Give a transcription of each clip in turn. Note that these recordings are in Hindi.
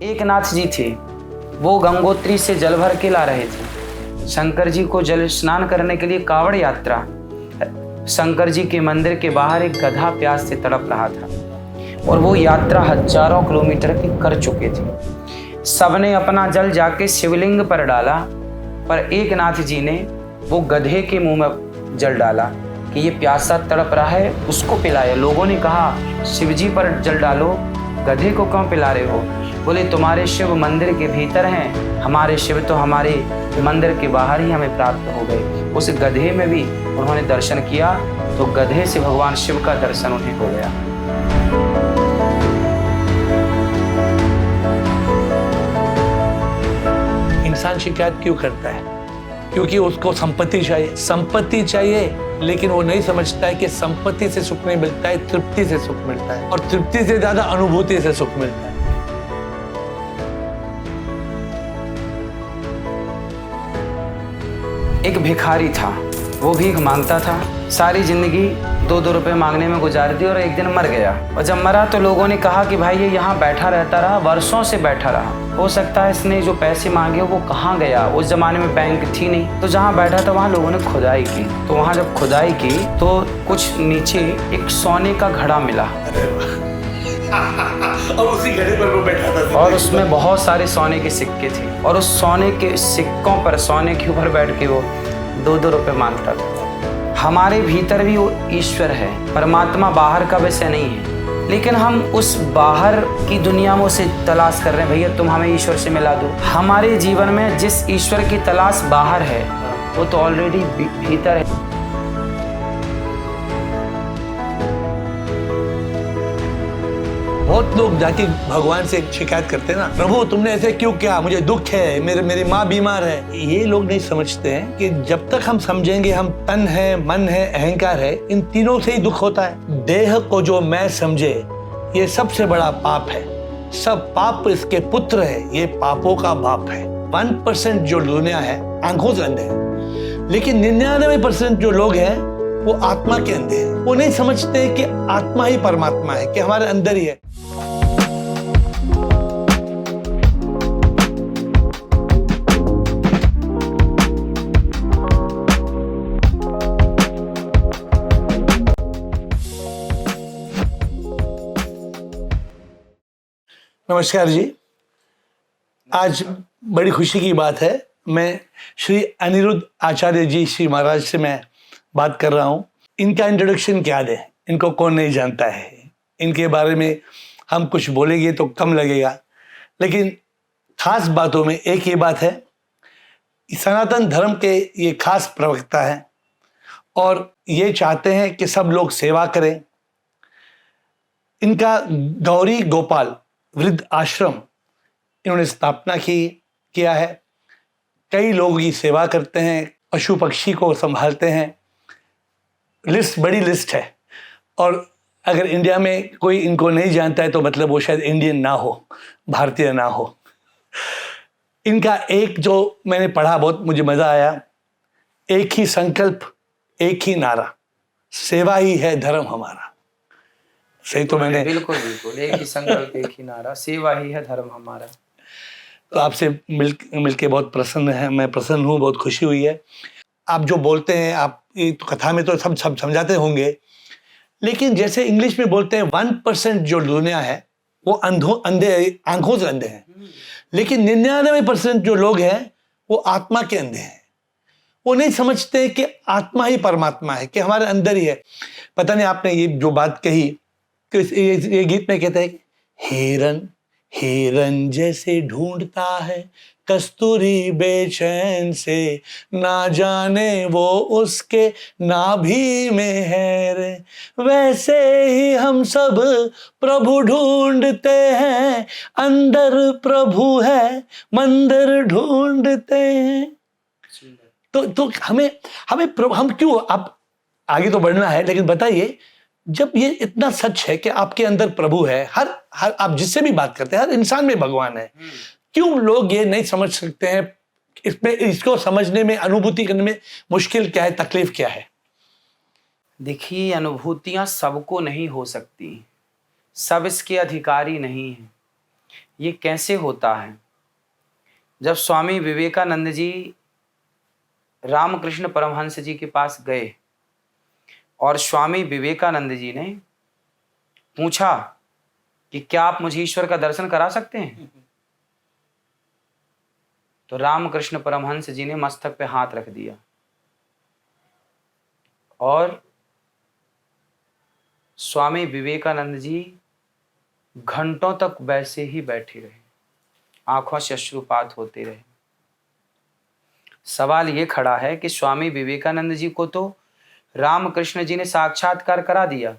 एक नाथ जी थे, वो गंगोत्री से जल भर के ला रहे थे। शंकर जी को जल स्नान करने के लिए कावड़ यात्रा। शंकर जी के मंदिर के बाहर एक गधा प्यास से तड़प रहा था और वो यात्रा हजारों किलोमीटर की कर चुके थे। सबने अपना जल जाके शिवलिंग पर डाला, पर एक नाथ जी ने वो गधे के मुंह में जल डाला कि ये प्यासा तड़प रहा है, उसको पिलाए। लोगों ने कहा शिव जी पर जल डालो, गधे को क्यों पिला रहे हो? बोले तुम्हारे शिव मंदिर के भीतर हैं, हमारे शिव तो हमारे मंदिर के बाहर ही हमें प्राप्त हो गए। उस गधे में भी उन्होंने दर्शन किया तो गधे से भगवान शिव का दर्शन उन्हें हो गया। इंसान शिकायत क्यों करता है? क्योंकि उसको संपत्ति चाहिए, संपत्ति चाहिए, लेकिन वो नहीं समझता है कि संपत्ति से सुख नहीं मिलता है, तृप्ति से सुख मिलता है, और तृप्ति से ज्यादा अनुभूति से सुख मिलता है। एक भिखारी था, वो भीख मांगता था, सारी जिंदगी 2-2 रुपए मांगने में गुजार दी और एक दिन मर गया। और जब मरा तो लोगों ने कहा कि भाई ये यहाँ बैठा रहता रहा, वर्षों से बैठा रहा, हो सकता है इसने जो पैसे मांगे वो कहाँ गया। उस जमाने में बैंक थी नहीं, तो जहाँ बैठा था वहाँ लोगों ने खुदाई की। तो वहाँ जब खुदाई की तो कुछ नीचे एक सोने का घड़ा मिला और उसी घड़े पर वो बैठा था और उसमें बहुत सारे सोने के सिक्के थे और उस सोने के सिक्कों पर, सोने के ऊपर बैठ के वो 2-2 रुपए मांगता था। हमारे भीतर भी वो ईश्वर है, परमात्मा बाहर का विषय नहीं है, लेकिन हम उस बाहर की दुनिया में उसे तलाश कर रहे हैं। भैया तुम हमें ईश्वर से मिला दो। हमारे जीवन में जिस ईश्वर की तलाश बाहर है वो तो ऑलरेडी भीतर है। बहुत लोग जाके भगवान से शिकायत करते हैं ना, प्रभु तुमने ऐसे क्यों किया, मुझे दुख है, मेरी माँ बीमार है। ये लोग नहीं समझते हैं कि जब तक हम समझेंगे हम तन है, मन है, अहंकार है, इन तीनों से ही दुख होता है। देह को जो मैं समझे ये सबसे बड़ा पाप है। सब पाप इसके पुत्र है, ये पापों का बाप है। 1% जो दुनिया है आंखों से अंधे हैं, लेकिन 99% जो लोग हैं वो आत्मा के अंधे हैं। वो नहीं समझते कि आत्मा ही परमात्मा है, कि हमारे अंदर ही है। नमस्कार जी, आज बड़ी खुशी की बात है, मैं श्री अनिरुद्ध आचार्य जी श्री महाराज से मैं बात कर रहा हूँ। इनका इंट्रोडक्शन क्या दे, इनको कौन नहीं जानता है। इनके बारे में हम कुछ बोलेंगे तो कम लगेगा, लेकिन खास बातों में एक ये बात है, सनातन धर्म के ये खास प्रवक्ता हैं और ये चाहते हैं कि सब लोग सेवा करें। इनका गौरी गोपाल वृद्ध आश्रम इन्होंने स्थापना किया है। कई लोगों की सेवा करते हैं, पशु पक्षी को संभालते हैं। लिस्ट बड़ी लिस्ट है, और अगर इंडिया में कोई इनको नहीं जानता है तो मतलब वो शायद इंडियन ना हो, भारतीय ना हो। इनका एक जो मैंने पढ़ा बहुत मुझे मज़ा आया, एक ही संकल्प एक ही नारा, सेवा ही है धर्म हमारा। सही तो मैंने बिल्कुल एक ही संकल्प एक ही नारा, सेवा ही है धर्म हमारा। तो आपसे मिल के बहुत प्रसन्न है, मैं प्रसन्न हूँ, बहुत खुशी हुई है। आप जो बोलते हैं, आप ये तो कथा में तो सब समझाते होंगे, लेकिन जैसे इंग्लिश में बोलते हैं 1% जो दुनिया है वो अंधे, आंखों से अंधे हैं, लेकिन 99% जो लोग हैं वो आत्मा के अंधे हैं। वो नहीं समझते कि आत्मा ही परमात्मा है, कि हमारे अंदर ही है। पता नहीं आपने ये जो बात कही कि ये गीत में कहते हैं, हिरन हिरन जैसे ढूंढता है कस्तूरी बेचैन से, ना जाने वो उसके नाभि में है रे, वैसे ही हम सब प्रभु ढूंढते हैं, अंदर प्रभु है मंदिर ढूंढते हैं। तो हमें हम क्यों, आप आगे तो बढ़ना है, लेकिन बताइए, जब ये इतना सच है कि आपके अंदर प्रभु है, हर आप जिससे भी बात करते हैं हर इंसान में भगवान है, क्यों लोग ये नहीं समझ सकते हैं? इसमें इसको समझने में, अनुभूति करने में मुश्किल क्या है, तकलीफ क्या है? देखिए, अनुभूतियां सबको नहीं हो सकती, सब इसके अधिकारी नहीं हैं। ये कैसे होता है? जब स्वामी विवेकानंद जी रामकृष्ण परमहंस जी के पास गए और स्वामी विवेकानंद जी ने पूछा कि क्या आप मुझे ईश्वर का दर्शन करा सकते हैं, तो रामकृष्ण परमहंस जी ने मस्तक पे हाथ रख दिया और स्वामी विवेकानंद जी घंटों तक वैसे ही बैठे रहे, आंखों से अश्रुपात होते रहे। सवाल ये खड़ा है कि स्वामी विवेकानंद जी को तो रामकृष्ण जी ने साक्षात्कार करा दिया,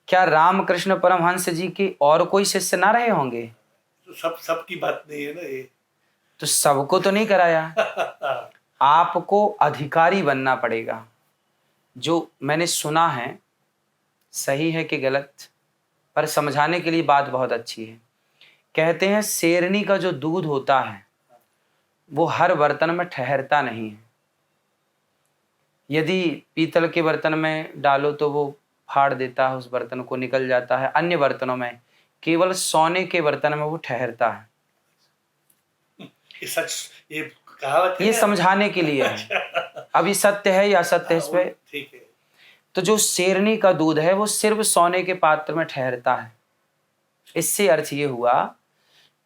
क्या रामकृष्ण परमहंस जी के और कोई शिष्य ना रहे होंगे? तो सबकी बात नहीं है ना ये, तो सबको तो नहीं कराया। आपको अधिकारी बनना पड़ेगा। जो मैंने सुना है, सही है कि गलत, पर समझाने के लिए बात बहुत अच्छी है। कहते हैं शेरनी का जो दूध होता है वो हर बर्तन में ठहरता नहीं है। यदि पीतल के बर्तन में डालो तो वो फाड़ देता है उस बर्तन को, निकल जाता है। अन्य बर्तनों में, केवल सोने के बर्तन में वो ठहरता है। ये कहावत है, ये समझाने के लिए है। अभी सत्य है या असत्य है इस पे ठीक है। तो जो शेरनी का दूध है वो सिर्फ सोने के पात्र में ठहरता है। इससे अर्थ ये हुआ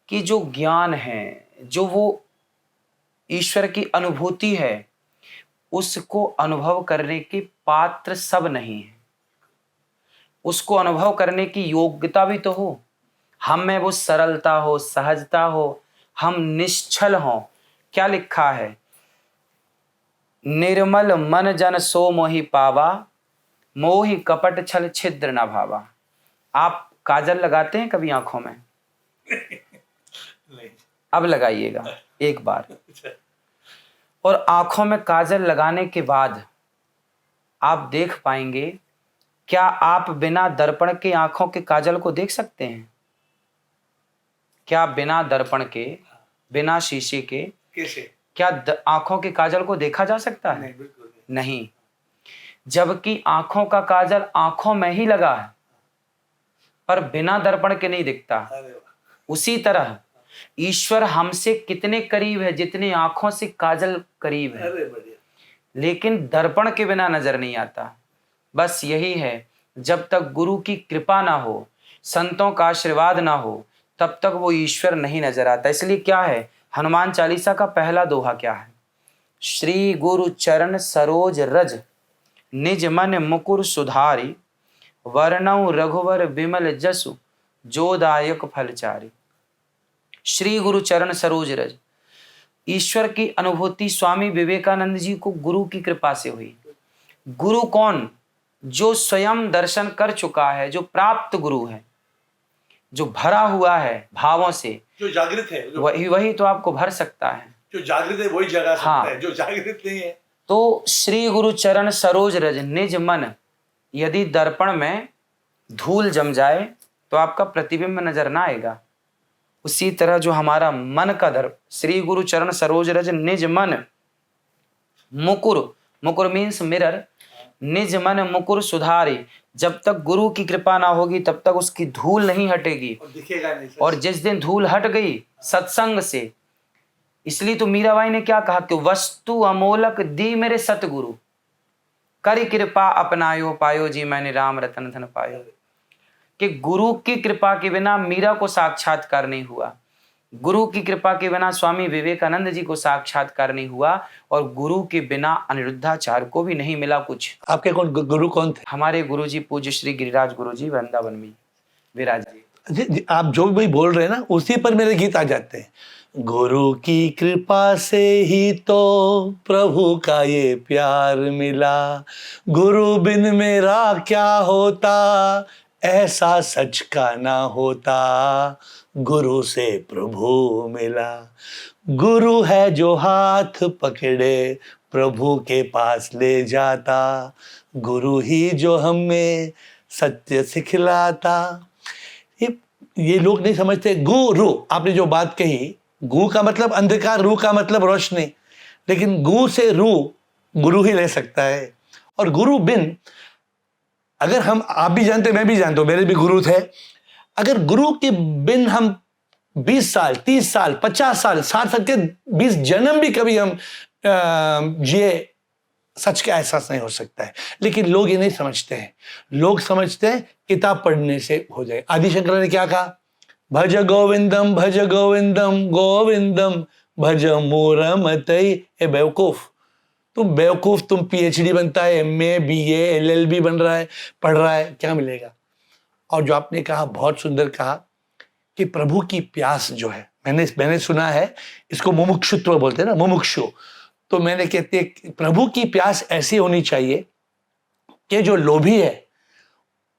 कि जो ज्ञान है, जो वो ईश्वर की अनुभूति है, उसको अनुभव करने के पात्र सब नहीं है। उसको अनुभव करने की योग्यता भी तो हो। हम में वो सरलता हो, सहजता हो, हम निश्चल हों। क्या लिखा है? निर्मल मन जन सो मोहि पावा, मोहि कपट छल छिद्र न भावा। आप काजल लगाते हैं कभी आंखों में? नहीं। अब लगाइएगा एक बार। और आंखों में काजल लगाने के बाद आप देख पाएंगे, क्या आप बिना दर्पण के आंखों के काजल को देख सकते हैं? क्या बिना दर्पण के, बिना शीशे के कैसे? क्या आंखों के काजल को देखा जा सकता है? नहीं, बिल्कुल नहीं। जबकि आंखों का काजल आंखों में ही लगा है, पर बिना दर्पण के नहीं दिखता। उसी तरह ईश्वर हमसे कितने करीब है जितने आंखों से काजल करीब है, लेकिन दर्पण के बिना नजर नहीं आता। बस यही है, जब तक गुरु की कृपा ना हो, संतों का आशीर्वाद ना हो, तब तक वो ईश्वर नहीं नजर आता। इसलिए क्या है, हनुमान चालीसा का पहला दोहा क्या है? श्री गुरु चरण सरोज रज, निज मन मुकुर सुधारी, वर्णौ रघुवर विमल जसु, जोदायक फलचारी। श्री गुरु चरण सरोज रज, ईश्वर की अनुभूति स्वामी विवेकानंद जी को गुरु की कृपा से हुई। गुरु कौन? जो स्वयं दर्शन कर चुका है, जो प्राप्त गुरु है, जो भरा हुआ है भावों से, जो जागृत है, वही तो आपको भर सकता है। जो जागृत है वही जगा सकता हाँ। है, जो जागृत नहीं है। तो श्री गुरु चरण सरोज रज, निज मन। यदि दर्पण में धूल जम जाए तो आपका प्रतिबिंब नजर ना आएगा। उसी तरह जो हमारा मन का दर्प, श्री गुरु चरण सरोज रज निज मन मुकुर, मुकुर मीन्स मिरर, निज मन मुकुर सुधारी। जब तक गुरु की कृपा ना होगी तब तक उसकी धूल नहीं हटेगी, और दिखेगा नहीं। और जिस दिन धूल हट गई सत्संग से, इसलिए तो मीराबाई ने क्या कहा कि वस्तु अमोलक दी मेरे सतगुरु, करी कृपा अपनायो पायो जी मैंने राम रतन धन पायो। कि गुरु की कृपा के बिना मीरा को साक्षात्कार नहीं हुआ, गुरु की कृपा के बिना स्वामी विवेकानंद जी को साक्षात्कार नहीं हुआ, और गुरु के बिना अनिरुद्धाचार्य को भी नहीं मिला कुछ। आपके गुरु कौन थे? हमारे गुरु जी पूज्य श्री गिरिराज गुरु जी वृंदावन में विराज जी। आप जो भी बोल रहे हैं ना, उसी पर मेरे गीत आ जाते हैं। गुरु की कृपा से ही तो प्रभु का ये प्यार मिला, गुरु बिन मेरा क्या होता, ऐसा सच का ना होता, गुरु से प्रभु मिला। गुरु है जो हाथ पकड़े प्रभु के पास ले जाता, गुरु ही जो हमें सत्य सिखलाता। ये लोग नहीं समझते। गुरु, आपने जो बात कही, गु का मतलब अंधकार, रू का मतलब रोशनी, लेकिन गु से रू गुरु ही ले सकता है। और गुरु बिन, अगर हम, आप भी जानते, मैं भी जानता हूं, मेरे भी गुरु थे, अगर गुरु के बिन हम 20 साल, 30 साल, 50 साल, 60 साल के 20 जन्म भी कभी हम जिए, सच का एहसास नहीं हो सकता है। लेकिन लोग ये नहीं समझते हैं। लोग समझते हैं किताब पढ़ने से हो जाए। आदि शंकर ने क्या कहा? भज गोविंदम भज गोविंदम गोविंदम भज मूरमतई। ए बेवकूफ, तुम बेवकूफ, तुम पीएचडी बनता है, एमए, बीए, एलएलबी बन रहा है, पढ़ रहा है, क्या मिलेगा? और जो आपने कहा, बहुत सुंदर कहा कि प्रभु की प्यास जो है, मैंने सुना है इसको मुमुक्षुत्व बोलते हैं ना, मुमुक्षु। तो मैंने कहते हैं प्रभु की प्यास ऐसी होनी चाहिए कि जो लोभी है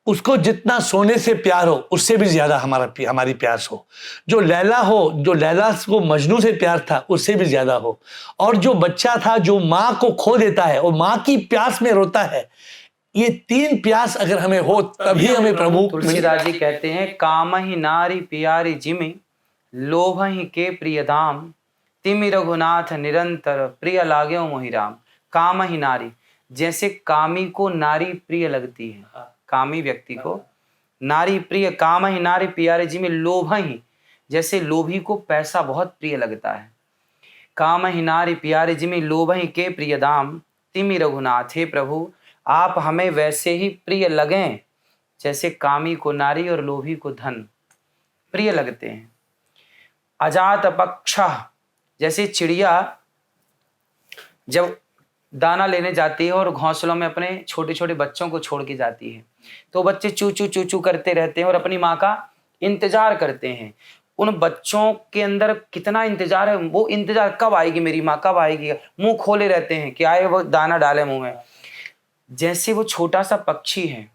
उसको जितना सोने से प्यार हो उससे भी ज्यादा हमारी प्यास हो। जो लैला हो, जो लैला को मजनू से प्यार था उससे भी ज्यादा हो। और जो बच्चा था जो माँ को खो देता है और माँ की प्यास में रोता है, ये 3 प्यास अगर हमें हो तभी हमें प्रभु। तुलसीदास जी कहते हैं, काम ही नारी प्यारी जिमि लोभ ही के प्रिय दाम तिमि रघुनाथ निरंतर प्रिय लाग्यो मोहि राम। काम ही नारी, जैसे कामी को नारी प्रिय लगती है, कामी व्यक्ति को नारी प्रिय। काम ही नारी प्यारे जिमि लोभ ही, जैसे लोभी को पैसा बहुत प्रिय लगता है। काम ही नारी प्यारे जिमि लोभ ही के प्रिय दाम तिमि रघुनाथ। हे प्रभु, आप हमें वैसे ही प्रिय लगें जैसे कामी को नारी और लोभी को धन प्रिय लगते हैं। अजात पक्षा, जैसे चिड़िया जब दाना लेने जाती है और घोंसलों में अपने छोटे छोटे बच्चों को छोड़ के जाती है, तो बच्चे चू चू चू चू करते रहते हैं और अपनी माँ का इंतजार करते हैं। उन बच्चों के अंदर कितना इंतजार है, वो इंतजार कब आएगी मेरी माँ, कब आएगी, मुंह खोले रहते हैं कि आए वो दाना डाले मुंह में। जैसे वो छोटा सा पक्षी है,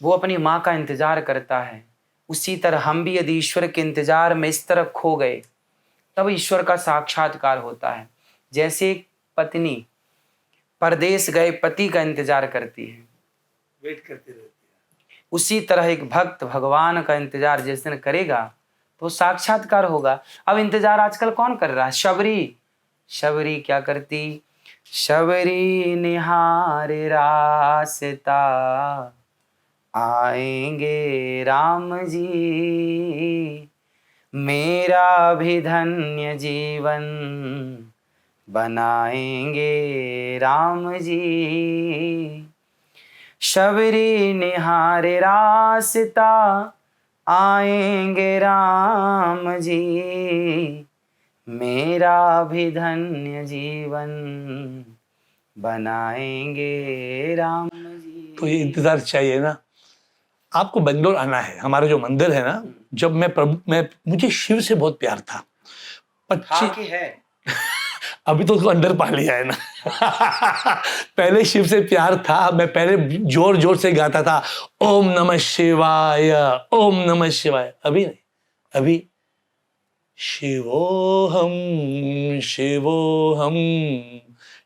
वो अपनी माँ का इंतजार करता है, उसी तरह हम भी यदि ईश्वर के इंतजार में इस तरह खो गए तब ईश्वर का साक्षात्कार होता है। जैसे एक पत्नी परदेश गए पति का इंतजार करती है, वेट करती रहती है, उसी तरह एक भक्त भगवान का इंतजार जिस दिन करेगा तो साक्षात्कार होगा। अब इंतजार आजकल कौन कर रहा है? शबरी क्या करती? शबरी निहार रास्ता आएंगे राम जी, मेरा भी धन्य जीवन बनाएंगे राम जी। शबरी निहार रास्ता आएंगे राम जी, मेरा भी धन्य जीवन बनाएंगे राम जी। तो ये इंतजार चाहिए ना। आपको बेंगलोर आना है, हमारा जो मंदिर है ना, जब मैं मुझे शिव से बहुत प्यार था। है अभी तो उसको अंडर पा लिया है ना। पहले शिव से प्यार था, मैं पहले जोर जोर से गाता था ओम नमः शिवाय, ओम नमः शिवाय। अभी नहीं, अभी शिवोहम शिवोहम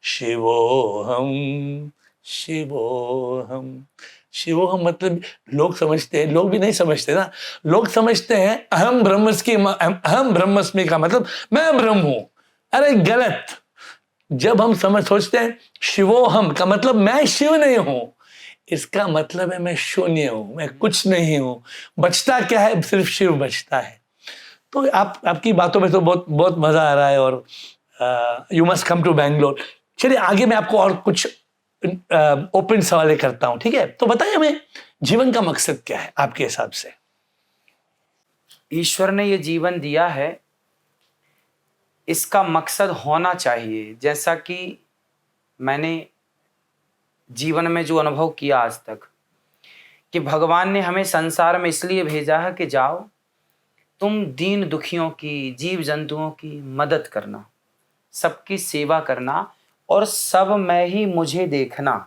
शिवोहम शिवोहम। शिवोहम मतलब लोग समझते हैं, लोग भी नहीं समझते ना। लोग समझते हैं अहम ब्रह्मस्मि का मतलब मैं ब्रह्म हूं। अरे गलत। जब हम सोचते हैं शिवोहम का मतलब मैं शिव नहीं हूं, इसका मतलब है मैं शून्य हूं, मैं कुछ नहीं हूं। बचता क्या है? सिर्फ शिव बचता है। तो आपकी बातों में तो बहुत बहुत मजा आ रहा है और you must come to Bangalore. चलिए आगे मैं आपको और कुछ ओपन सवाल करता हूं, ठीक है? तो बताइए हमें जीवन का मकसद क्या है आपके हिसाब से? ईश्वर ने ये जीवन दिया है, इसका मकसद होना चाहिए। जैसा कि मैंने जीवन में जो अनुभव किया आज तक, कि भगवान ने हमें संसार में इसलिए भेजा है कि जाओ तुम दीन दुखियों की, जीव जंतुओं की मदद करना, सबकी सेवा करना और सब में ही मुझे देखना,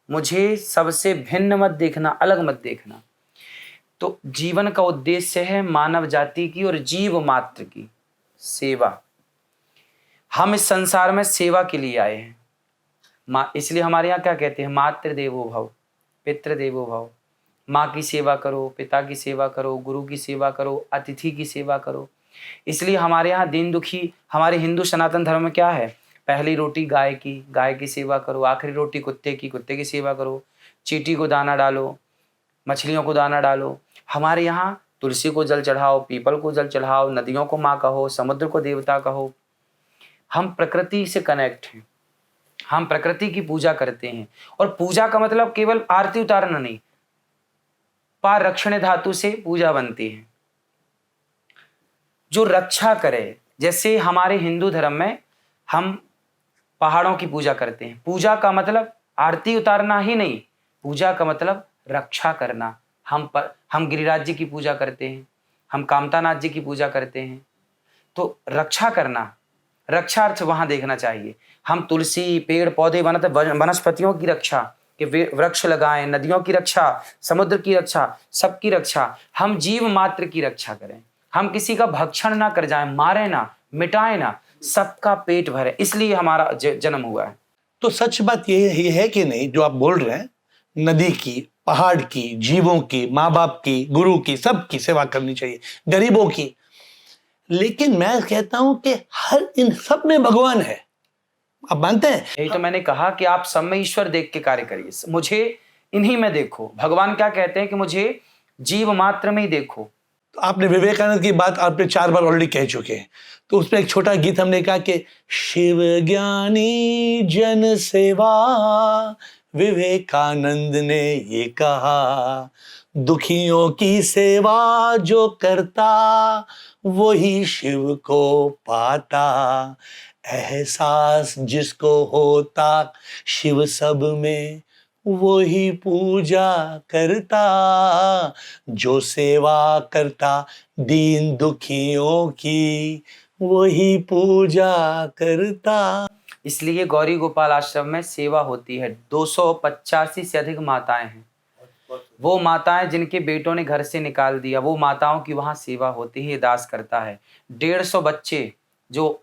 मुझे सबसे भिन्न मत देखना, अलग मत देखना। तो जीवन का उद्देश्य है मानव जाति की और जीव मात्र की सेवा। हम इस संसार में सेवा के लिए आए हैं। इसलिए हमारे यहाँ क्या कहते हैं? मातृ देवो भव, पितृ देवो भव। माँ की सेवा करो, पिता की सेवा करो, गुरु की सेवा करो, अतिथि की सेवा करो। इसलिए हमारे यहाँ दीन दुखी, हमारे हिंदू सनातन धर्म में क्या है? पहली रोटी गाय की सेवा करो, आखिरी रोटी कुत्ते की सेवा करो, चींटी को दाना डालो, मछलियों को दाना डालो। हमारे यहाँ तुलसी को जल चढ़ाओ, पीपल को जल चढ़ाओ, नदियों को माँ कहो, समुद्र को देवता कहो। हम प्रकृति से कनेक्ट हैं, हम प्रकृति की पूजा करते हैं। और पूजा का मतलब केवल आरती उतारना नहीं, पार रक्षण धातु से पूजा बनती है, जो रक्षा करे। जैसे हमारे हिंदू धर्म में हम पहाड़ों की पूजा करते हैं। पूजा का मतलब आरती उतारना ही नहीं, पूजा का मतलब रक्षा करना। हम गिरिराज जी की पूजा करते हैं, हम कामतानाथ जी की पूजा करते हैं, तो रक्षा करना, रक्षार्थ वहां देखना चाहिए। हम तुलसी, पेड़ पौधे, वनस्पतियों की रक्षा, कि वृक्ष लगाएं, नदियों की रक्षा, समुद्र की रक्षा, सबकी रक्षा। हम जीव मात्र की रक्षा करें, हम किसी का भक्षण ना कर जाएं, मारे ना, मिटाए ना, सबका पेट भरे, इसलिए हमारा जन्म हुआ है। तो सच बात ये है कि नहीं जो आप बोल रहे हैं, नदी की, पहाड़ की, जीवों की, माँ बाप की, गुरु की, सबकी सेवा करनी चाहिए, गरीबों की। लेकिन मैं कहता हूं कि हर इन सब में भगवान है, आप मानते हैं? यही तो मैंने कहा कि आप सब में ईश्वर देख के कार्य करिए, मुझे इन्हीं में देखो। भगवान क्या कहते हैं कि मुझे जीव मात्र में ही देखो। तो आपने विवेकानंद की बात आपने 4 बार ऑलरेडी कह चुके हैं, तो उसमें एक छोटा गीत हमने कहा कि शिव ज्ञानी जन सेवा, विवेकानंद ने ये कहा, दुखियों की सेवा जो करता वही शिव को पाता, एहसास जिसको होता शिव सब में वही पूजा करता, जो सेवा करता दीन दुखियों की वही पूजा करता। इसलिए गौरी गोपाल आश्रम में सेवा होती है। 285 से अधिक माताएं हैं, वो माताएं जिनके बेटों ने घर से निकाल दिया, वो माताओं की वहाँ सेवा होती है, दास करता है। 150 बच्चे जो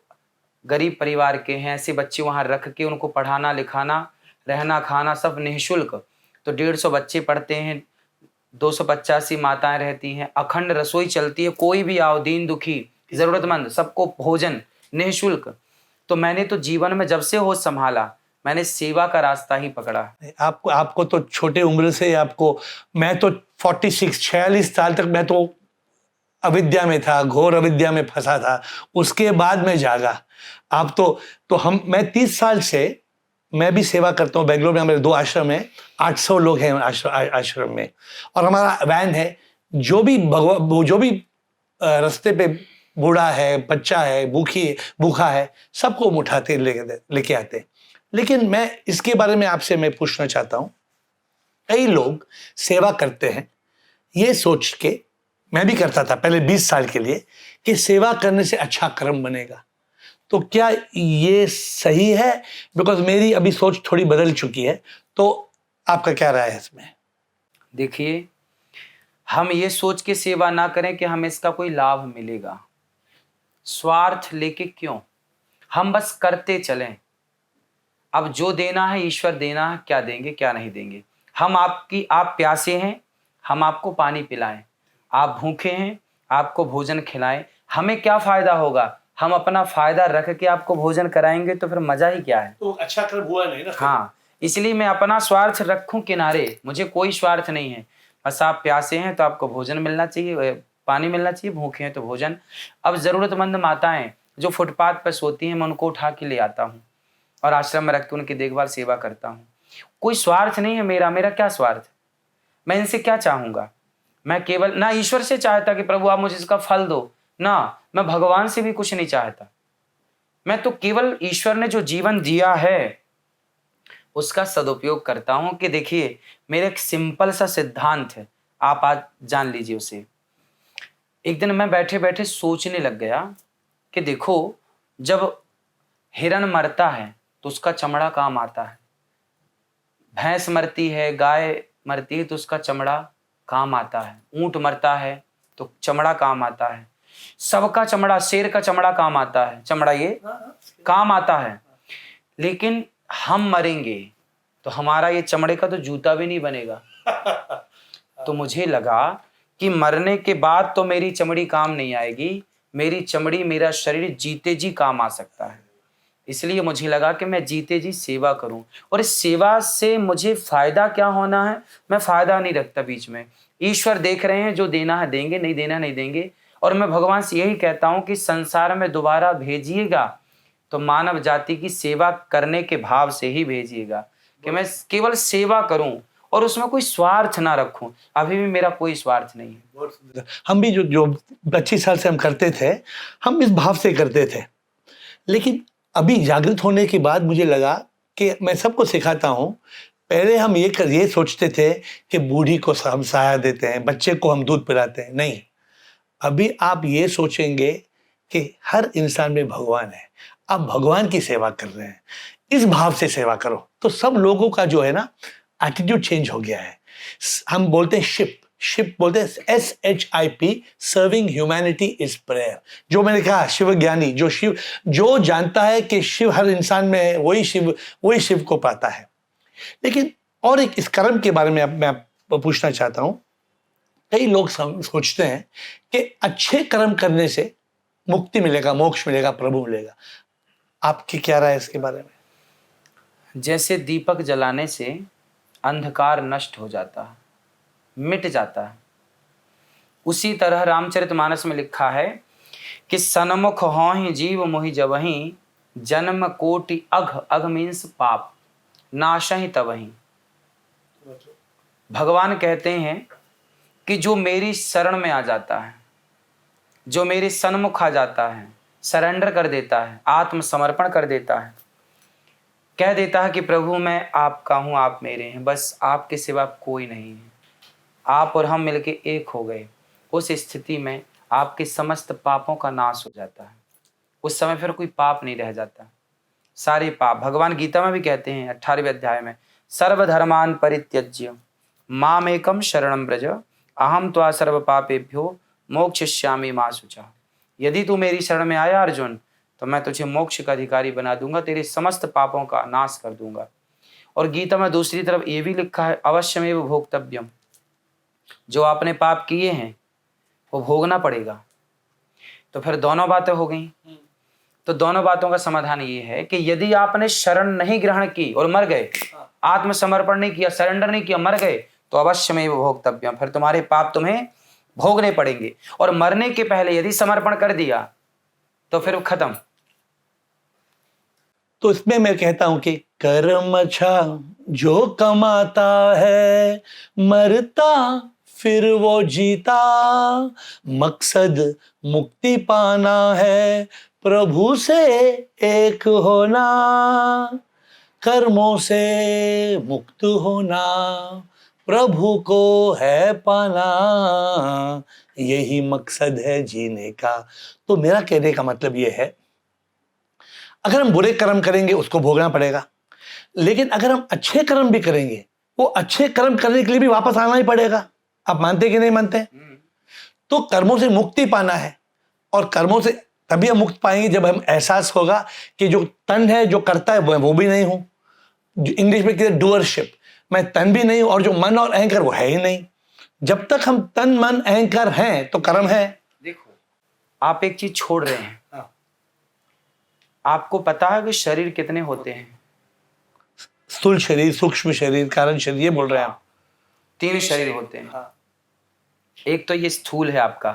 गरीब परिवार के हैं, ऐसे बच्चे वहाँ रख के उनको पढ़ाना लिखाना, रहना खाना सब निःशुल्क। तो 150 बच्चे पढ़ते हैं, 285 माताएं रहती हैं, अखंड रसोई चलती है, कोई भी आओ, दीन दुखी जरूरतमंद सबको भोजन निःशुल्क। तो मैंने तो जीवन में जब से होश संभाला, मैंने सेवा का रास्ता ही पकड़ा। आपको तो छोटे उम्र से आपको, मैं तो 46 साल तक मैं तो अविद्या में था, घोर अविद्या में फंसा था, उसके बाद मैं जागा। आप तो मैं 30 साल से मैं भी सेवा करता हूँ। बेंगलोर में हमारे 2 आश्रम हैं, 800 लोग हैं आश्रम में, और हमारा वैन है। जो भी रास्ते पे बूढ़ा है, बच्चा है, भूखा है, सबको हम उठाते लेके आते हैं। लेकिन मैं इसके बारे में आपसे मैं पूछना चाहता हूँ, कई लोग सेवा करते हैं ये सोच के, मैं भी करता था पहले 20 साल के लिए, कि सेवा करने से अच्छा कर्म बनेगा। तो क्या ये सही है? बिकॉज मेरी अभी सोच थोड़ी बदल चुकी है, तो आपका क्या राय है इसमें? देखिए, हम ये सोच के सेवा ना करें कि हमें इसका कोई लाभ मिलेगा, स्वार्थ लेके क्यों, हम बस करते चलें। अब जो देना है ईश्वर देना है, क्या देंगे क्या नहीं देंगे। आप प्यासे हैं, हम आपको पानी पिलाएं, आप भूखे हैं, आपको भोजन खिलाएं, हमें क्या फायदा होगा? हम अपना फायदा रख के आपको भोजन कराएंगे तो फिर मजा ही क्या है? तो अच्छा कर्म हुआ नहीं ना। हाँ, इसलिए मैं अपना स्वार्थ रखूं किनारे, मुझे कोई स्वार्थ नहीं है। बस आप प्यासे हैं तो आपको भोजन मिलना चाहिए, पानी मिलना चाहिए, भूखे हैं तो भोजन। अब जरूरतमंद माताएं जो फुटपाथ पर सोती हैं, मैं उनको उठा के ले आता हूँ और आश्रम में रख के उनकी देखभाल सेवा करता हूँ। कोई स्वार्थ नहीं है मेरा क्या स्वार्थ? मैं इनसे क्या चाहूंगा? मैं केवल ना ईश्वर से चाहता कि प्रभु आप मुझे इसका फल दो, ना मैं भगवान से भी कुछ नहीं चाहता। मैं तो केवल ईश्वर ने जो जीवन दिया है उसका सदुपयोग करता हूं। कि देखिए, मेरा एक सिंपल सा सिद्धांत है, आप आज जान लीजिए उसे। एक दिन मैं बैठे बैठे सोचने लग गया कि देखो, जब हिरन मरता है तो उसका चमड़ा काम आता है, भैंस मरती है, गाय मरती है तो उसका चमड़ा काम आता है, ऊंट मरता है तो चमड़ा काम आता है, सबका चमड़ा, शेर का चमड़ा काम आता है, चमड़ा ये काम आता है। लेकिन हम मरेंगे तो हमारा ये चमड़े का तो जूता भी नहीं बनेगा। तो मुझे लगा कि मरने के बाद तो मेरी चमड़ी काम नहीं आएगी, मेरी चमड़ी, मेरा शरीर जीते जी काम आ सकता है। इसलिए मुझे लगा कि मैं जीते जी सेवा करूं, और इस सेवा से मुझे फायदा क्या होना है, मैं फायदा नहीं रखता बीच में। ईश्वर देख रहे हैं, जो देना है देंगे, नहीं देना नहीं देंगे। और मैं भगवान से यही कहता हूं कि संसार में दोबारा भेजिएगा तो मानव जाति की सेवा करने के भाव से ही भेजिएगा, कि मैं केवल सेवा करूं और उसमें कोई स्वार्थ ना रखूं। अभी भी मेरा कोई स्वार्थ नहीं है। बहुत सुंदर। हम भी जो जो 25 साल से हम करते थे, हम इस भाव से करते थे। लेकिन अभी जागृत होने के बाद मुझे लगा कि मैं सबको सिखाता हूँ, पहले हम ये सोचते थे कि बूढ़ी को हम सहारा देते हैं, बच्चे को हम दूध पिलाते हैं। नहीं, अभी आप ये सोचेंगे कि हर इंसान में भगवान है, आप भगवान की सेवा कर रहे हैं, इस भाव से सेवा करो, तो सब लोगों का जो है ना एटीट्यूड चेंज हो गया है। हम बोलते हैं शिप बोलते हैं SHIP, serving humanity is prayer. जो मैंने कहा शिव ज्ञानी, जो जानता है कि शिव हर इंसान में है, वही शिव को पाता है। लेकिन और एक इस कर्म के बारे में मैं पूछना चाहता हूं। कई लोग सोचते हैं कि अच्छे कर्म करने से मुक्ति मिलेगा, मोक्ष मिलेगा, प्रभु मिलेगा। आपकी क्या राय है इसके बारे में? जैसे दीपक जलाने से अंधकार नष्ट हो जाता है, मिट जाता है, उसी तरह रामचरितमानस में लिखा है कि सन्मुख होहि जीव मोहि जबहि, जन्म कोटि अघ मीन्स पाप, नाशहि तबहि। भगवान कहते हैं कि जो मेरी शरण में आ जाता है, जो मेरे सन्मुख आ जाता है, सरेंडर कर देता है, आत्मसमर्पण कर देता है, कह देता है कि प्रभु मैं आपका हूँ, आप मेरे हैं, बस आपके सिवा कोई नहीं है, आप और हम मिलके एक हो गए, उस स्थिति में आपके समस्त पापों का नाश हो जाता है। उस समय फिर कोई पाप नहीं रह जाता, सारे पाप। भगवान गीता में भी कहते हैं 18वें अध्याय में, सर्वधर्मान परित्यज्य मामेकम शरणं व्रज, अहम त्वा सर्व पापेभ्यो मोक्षयिष्यामि मा शुचः। यदि तू मेरी शरण में आया अर्जुन, तो मैं तुझे मोक्ष का अधिकारी बना दूंगा, तेरे समस्त पापों का नाश कर दूंगा। और गीता में दूसरी तरफ ये भी लिखा है, अवश्यमेव भोक्तव्यम, जो आपने पाप किए हैं वो भोगना पड़ेगा। तो फिर दोनों बातें हो गई। तो दोनों बातों का समाधान ये है कि यदि आपने शरण नहीं ग्रहण की और मर गए, आत्मसमर्पण नहीं किया, सरेंडर नहीं किया, मर गए, तो अवश्यमेव भोक्तव्यम, फिर तुम्हारे पाप तुम्हें भोगने पड़ेंगे। और मरने के पहले यदि समर्पण कर दिया तो फिर खत्म। तो इसमें मैं कहता हूं कि कर्म अच्छा जो कमाता है, मरता फिर वो जीता, मकसद मुक्ति पाना है, प्रभु से एक होना, कर्मों से मुक्त होना, प्रभु को है पाना, यही मकसद है जीने का। तो मेरा कहने का मतलब ये है, अगर हम बुरे कर्म करेंगे उसको भोगना पड़ेगा, लेकिन अगर हम अच्छे कर्म भी करेंगे, वो अच्छे कर्म करने के लिए भी वापस आना ही पड़ेगा। आप मानते कि नहीं मानते? तो कर्मों से मुक्ति पाना है, और कर्मों से तभी हम मुक्त पाएंगे जब हम एहसास होगा कि जो तन है जो करता है वो भी नहीं हूं। इंग्लिश में कहते हैं डूअरशिप, मैं तन भी नहीं हूं, और जो मन और अहंकार वो है ही नहीं। जब तक हम तन मन अहंकार हैं तो कर्म है। देखो, आप एक चीज छोड़ रहे हैं। आपको पता है कि शरीर कितने होते हैं? स्थूल शरीर, सूक्ष्म शरीर, कारण शरीर, ये बोल रहे हैं आप? 3 शरीर होते हैं। एक तो ये स्थूल है आपका,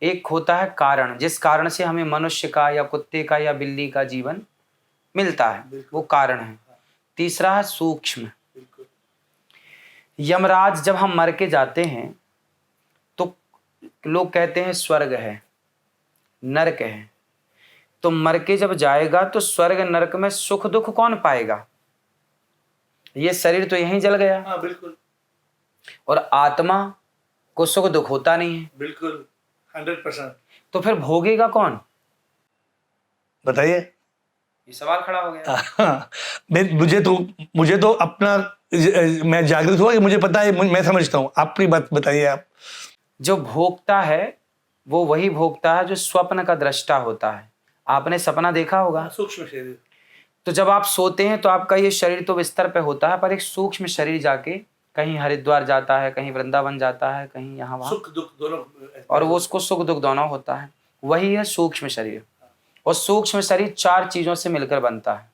एक होता है कारण, जिस कारण से हमें मनुष्य का या कुत्ते का या बिल्ली का जीवन मिलता है, वो कारण है। तीसरा है सूक्ष्म। यमराज जब हम मर के जाते हैं तो लोग कहते हैं स्वर्ग है, नरक है। तो मर के जब जाएगा तो स्वर्ग नरक में सुख दुख कौन पाएगा? ये शरीर तो यहीं जल गया। हाँ, बिल्कुल। और आत्मा को सुख दुख होता नहीं है। बिल्कुल, 100%। तो फिर भोगेगा कौन? बताइए। ये सवाल खड़ा हो गया। मुझे तो अपना, मैं जागृत हुआ कि मुझे पता है, मैं समझता हूँ। अपनी बात बताइए आप। जो भोगता है वो वही भोगता है जो स्वप्न का दृष्टा होता है। आपने सपना देखा होगा, सूक्ष्म शरीर। तो जब आप सोते हैं तो आपका ये शरीर तो बिस्तर पे होता है, पर एक सूक्ष्म शरीर जाके कहीं हरिद्वार जाता है, कहीं वृंदावन जाता है, कहीं यहाँ वहाँ, सुख दुख दोनों, और वो उसको सुख दुख दोनों होता है। वही है सूक्ष्म शरीर। और सूक्ष्म शरीर 4 चीजों से मिलकर बनता है।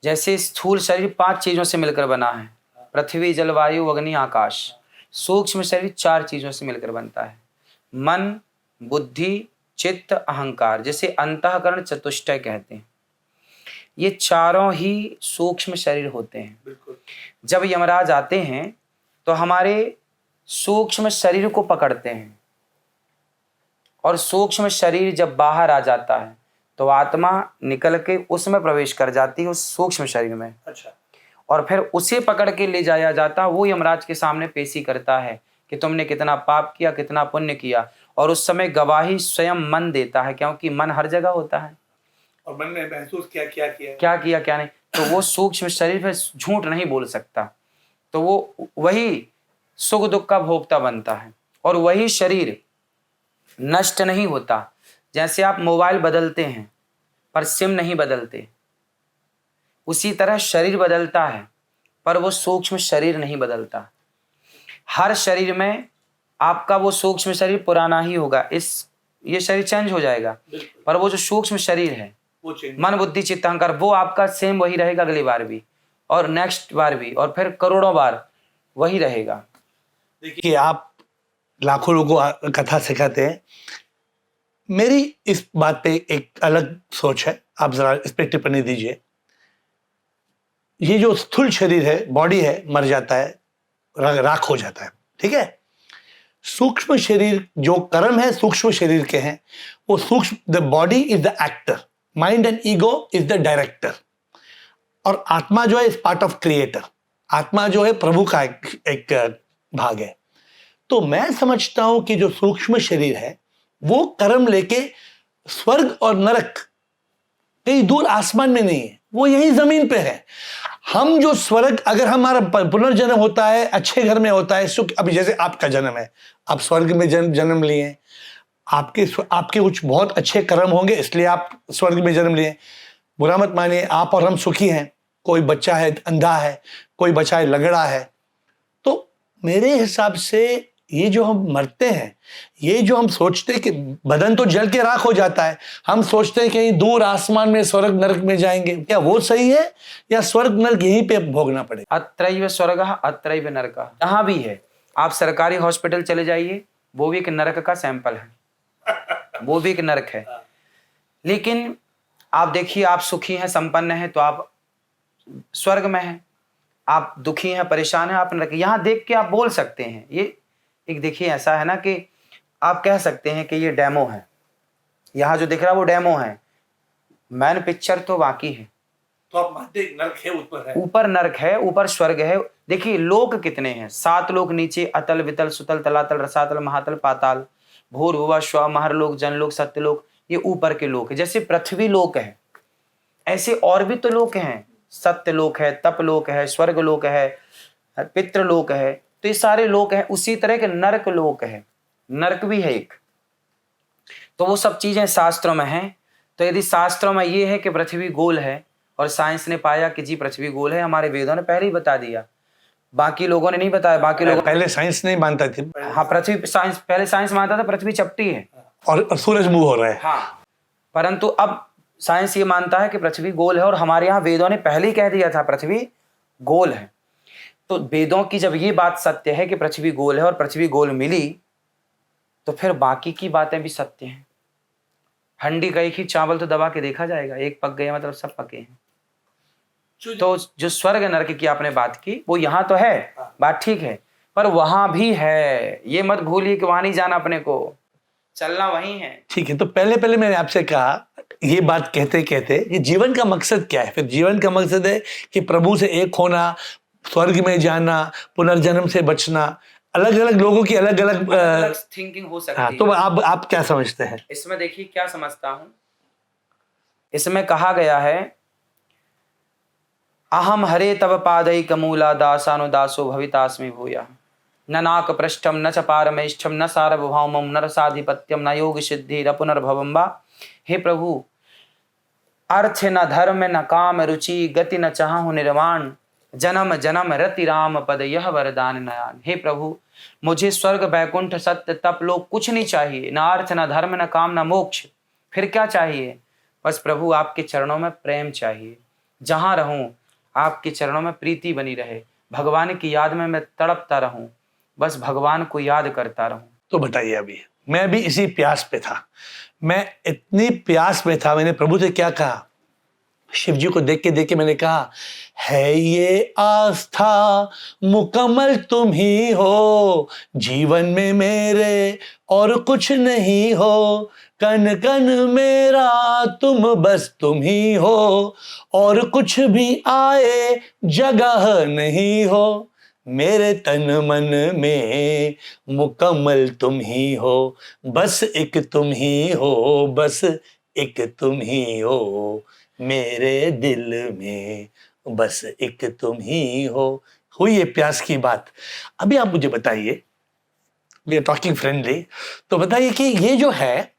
जैसे स्थूल शरीर 5 चीजों से मिलकर बना है, पृथ्वी, जल, वायु, अग्नि, आकाश। सूक्ष्म शरीर 4 चीजों से मिलकर बनता है, मन, बुद्धि, चित्त, अहंकार, जिसे अंतःकरण चतुष्टय कहते हैं। ये चारों ही सूक्ष्म शरीर होते हैं। जब यमराज आते हैं तो हमारे सूक्ष्म शरीर को पकड़ते हैं, और सूक्ष्म शरीर जब बाहर आ जाता है तो आत्मा निकल के उसमें प्रवेश कर जाती है, उस सूक्ष्म शरीर में। अच्छा। और फिर उसे पकड़ के ले जाया जाता, वो यमराज के सामने पेशी करता है कि तुमने कितना पाप किया, कितना पुण्य किया। और उस समय गवाही स्वयं मन देता है, क्योंकि मन हर जगह होता है, और मन ने महसूस किया क्या किया, क्या नहीं। तो वो सूक्ष्म शरीर फिर झूठ नहीं बोल सकता, तो वो वही सुख दुख का भोक्ता बनता है। और वही शरीर नष्ट नहीं होता। जैसे आप मोबाइल बदलते हैं पर सिम नहीं बदलते, उसी तरह शरीर बदलता है पर वो सूक्ष्म शरीर नहीं बदलता। हर शरीर में आपका वो सूक्ष्म शरीर पुराना ही होगा, ये शरीर चेंज हो जाएगा, पर वो जो सूक्ष्म शरीर है, मन, बुद्धि, चित्त, अहंकार, वो आपका सेम वही रहेगा अगली बार भी, और नेक्स्ट बार भी, और फिर करोड़ों बार वही रहेगा। देखिए, आप लाखों लोगों को कथा सिखाते हैं, मेरी इस बात पे एक अलग सोच है, आप जरा इस पे टिप्पणी दीजिए। ये जो स्थूल शरीर है, बॉडी है, मर जाता है, राख हो जाता है, ठीक है। सूक्ष्म शरीर, जो कर्म है सूक्ष्म शरीर के हैं, वो सूक्ष्म, the body is the actor, mind and ego is the director, और आत्मा जो है इज पार्ट ऑफ क्रिएटर। आत्मा जो है प्रभु का एक भाग है। तो मैं समझता हूं कि जो सूक्ष्म शरीर है वो कर्म लेके स्वर्ग और नरक कहीं दूर आसमान में नहीं है, वो यही जमीन पे है। हम जो स्वर्ग, अगर हमारा पुनर्जन्म होता है, अच्छे घर में होता है, सुख, अभी जैसे आपका जन्म है, आप स्वर्ग में जन्म लिए, आपके कुछ बहुत अच्छे कर्म होंगे इसलिए आप स्वर्ग में जन्म लिए। बुरा मत मानिए, आप और हम सुखी हैं। कोई बच्चा है अंधा है, कोई बच्चा है लगड़ा है। तो मेरे हिसाब से ये जो हम मरते हैं, ये जो हम सोचते हैं कि बदन तो जल के राख हो जाता है, हम सोचते हैं कहीं दूर आसमान में स्वर्ग नरक में जाएंगे, क्या वो सही है, या स्वर्ग नरक यहीं पे भोगना पड़ेगा? अत्रैव स्वर्गः अत्रैव नरकः, जहां भी है। आप सरकारी हॉस्पिटल चले जाइए, वो भी एक नरक का सैंपल है, वो भी एक नरक है। लेकिन आप देखिए, आप सुखी हैं, संपन्न हैं, तो आप स्वर्ग में हैं। आप दुखी हैं, परेशान हैं, आप नरक। यहां देख के आप बोल सकते हैं, ये एक देखिए ऐसा है ना कि आप कह सकते हैं कि ये डेमो है, यहाँ जो दिख रहा है वो डेमो है, मैन पिक्चर तो बाकी है। तो आप मानते हैं नरक है, ऊपर नरक है, ऊपर स्वर्ग है। देखिए लोक कितने हैं, 7 लोक नीचे, अतल, वितल, सुतल, तलातल, रसातल, महातल, पाताल, भूर, भुवा, स्व, महरलोक, जनलोक, सत्यलोक, ये ऊपर के लोक है। जैसे पृथ्वी लोक है, ऐसे और भी तो लोक हैं, सत्यलोक है, तपलोक है, स्वर्ग लोक है, पितृलोक है, तो ये सारे लोक हैं। उसी तरह के नरक लोक है, नरक भी है एक। तो वो सब चीजें शास्त्रों में हैं। तो यदि शास्त्रों में ये है कि पृथ्वी गोल है, और साइंस ने पाया कि जी पृथ्वी गोल है, हमारे वेदों ने पहले ही बता दिया, बाकी लोगों ने नहीं बताया। बाकी लोग पहले साइंस नहीं मानता थी। हाँ, पहले साइंस मानता था पृथ्वी चपटी है और सूरज मूव हो रहा है। हाँ, परंतु अब साइंस ये मानता है कि पृथ्वी गोल है, और हमारे यहाँ वेदों ने पहले ही कह दिया था पृथ्वी गोल है। तो वेदों की जब ये बात सत्य है कि पृथ्वी गोल है और पृथ्वी गोल मिली, तो फिर बाकी की बातें भी सत्य हैं। हंडी गई की चावल तो दबा के देखा जाएगा, एक पक गया मतलब सब पके हैं। तो जो स्वर्ग नरक की आपने बात की, वो यहाँ तो है, बात ठीक है, पर वहां भी है। ये मत भूलिए कि वहां नहीं जाना, अपने को चलना वहीं है। ठीक है, तो पहले मैंने आपसे कहा, ये बात कहते कहते ये जीवन का मकसद क्या है? फिर जीवन का मकसद है कि प्रभु से एक होना, स्वर्ग में जाना, पुनर्जन्म से बचना। अलग अलग लोगों की अलग अलग थिंकिंग हो सकती है। तो आप क्या समझते हैं इसमें? देखिए क्या समझता हूं, इसमें कहा गया है, अहम हरे तव पादई कमूला दासानुदासो भवितास्मि भूया, न नाक पृष्ठम न च पारमेष्ठम न सार्वभौमम न रसाधिपत्यम न योग सिद्धि न पुनर्भवम वा। हे प्रभु, अर्थ न धर्म न काम रुचि, गति न चाहु निर्वाण, जन्म जन्म रति राम पद यह वरदान नयान। हे प्रभु, मुझे स्वर्ग, बैकुंठ, सत्य, तप, लोक कुछ नहीं चाहिए, न अर्थ न धर्म न काम न मोक्ष, फिर क्या चाहिए? बस प्रभु आपके चरणों में प्रेम चाहिए। जहाँ रहूं आपके चरणों में प्रीति बनी रहे, भगवान की याद में मैं तड़पता रहूं, बस भगवान को याद करता रहूं। तो बताइए, अभी मैं भी इसी प्यास पे था, मैं इतनी प्यास में था, मैंने प्रभु से क्या कहा, शिव जी को देख के मैंने कहा, है ये आस्था मुकम्मल तुम ही हो, जीवन में मेरे और कुछ नहीं हो, कन कन मेरा तुम बस तुम ही हो, और कुछ भी आए जगह नहीं हो, मेरे तन मन में मुकम्मल तुम ही हो, बस एक तुम ही हो, बस एक तुम ही हो, मेरे दिल में बस एक तुम ही हो। हुई ये प्यास की बात। अभी आप मुझे बताइए, वी आर टॉकिंग फ्रेंडली, तो बताइए कि ये जो है,